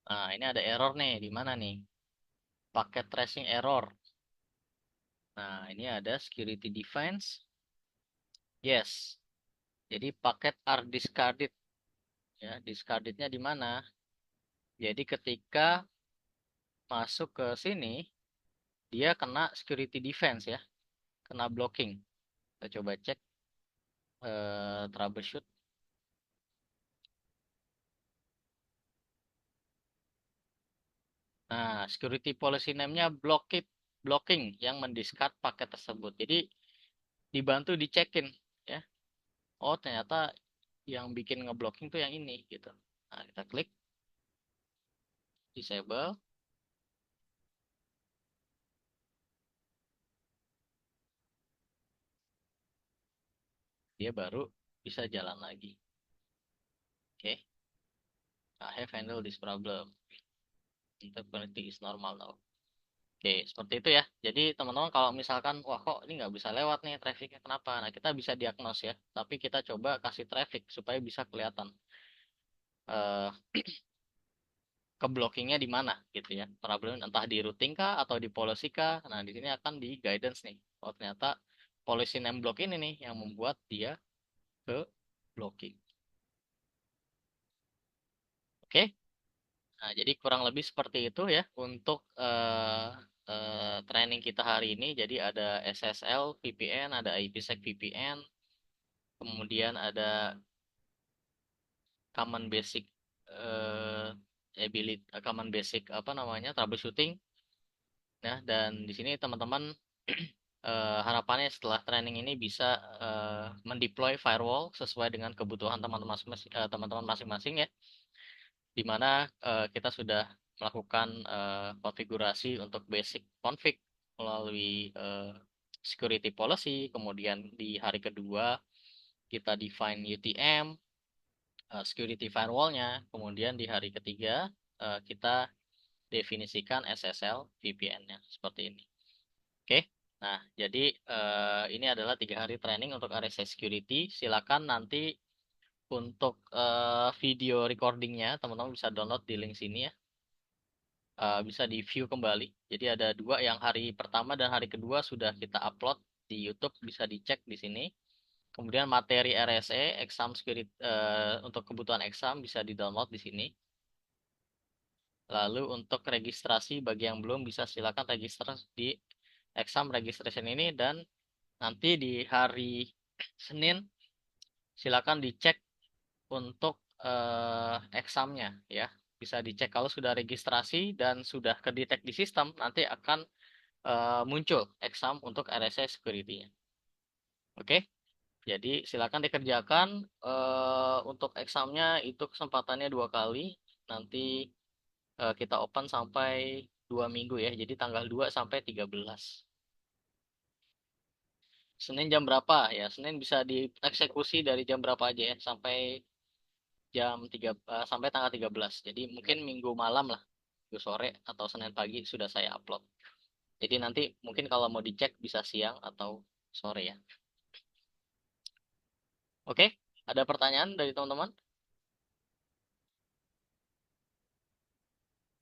Nah, ini ada error nih. Di mana nih? Packet tracing error. Nah, ini ada security defense. Yes. Jadi paket are discarded. Ya, discardednya di mana? Jadi ketika masuk ke sini, dia kena security defense ya, kena blocking. Kita coba cek troubleshoot. Nah, security policy name-nya blocking yang mendiscard paket tersebut. Jadi dibantu dicekin ya. Oh, ternyata yang bikin ngeblocking tuh yang ini gitu. Nah, kita klik disable, dia baru bisa jalan lagi. Oke, I have handled this problem. Interpreting is normal now. Oke, seperti itu ya. Jadi teman-teman kalau misalkan, wah kok ini nggak bisa lewat nih trafficnya, kenapa? Nah, kita bisa diagnos ya. Tapi kita coba kasih traffic supaya bisa kelihatan eh keblockingnya di mana gitu ya. Problem entah di routing kah atau di policy kah. Nah, di sini akan di guidance nih. Oh, ternyata policy name block ini nih yang membuat dia ke blocking. Oke. Nah, jadi kurang lebih seperti itu ya untuk training kita hari ini. Jadi ada SSL VPN, ada IPsec VPN, kemudian ada common basic common basic apa namanya troubleshooting. Nah, dan di sini teman-teman harapannya setelah training ini bisa mendeploy firewall sesuai dengan kebutuhan teman-teman masing-masing ya, di mana kita sudah melakukan konfigurasi untuk basic config melalui security policy, kemudian di hari kedua kita define UTM, security firewall-nya, kemudian di hari ketiga kita definisikan SSL VPN-nya seperti ini. Oke, nah jadi ini adalah 3 hari training untuk RSA Security. Silakan nanti untuk video recordingnya teman-teman bisa download di link sini ya. Bisa di view kembali. Jadi ada 2, yang hari pertama dan hari kedua sudah kita upload di YouTube, bisa dicek di sini. Kemudian materi RSA, exam security untuk kebutuhan exam bisa di-download di sini. Lalu untuk registrasi bagi yang belum bisa silakan registrasi di exam registration ini, dan nanti di hari Senin silakan dicek untuk examnya ya. Bisa dicek kalau sudah registrasi dan sudah kedetek di sistem, nanti akan muncul exam untuk RSA security-nya. Oke, jadi silakan dikerjakan. Untuk examnya itu kesempatannya 2 kali. Nanti kita open sampai 2 minggu ya. Jadi tanggal 2 sampai 13. Senin jam berapa ya? Senin bisa dieksekusi dari jam berapa aja ya? Sampai tanggal 13. Jadi mungkin Minggu malam lah, Minggu sore atau Senin pagi sudah saya upload. Jadi nanti mungkin kalau mau dicek bisa siang atau sore ya. Oke, ada pertanyaan dari teman-teman?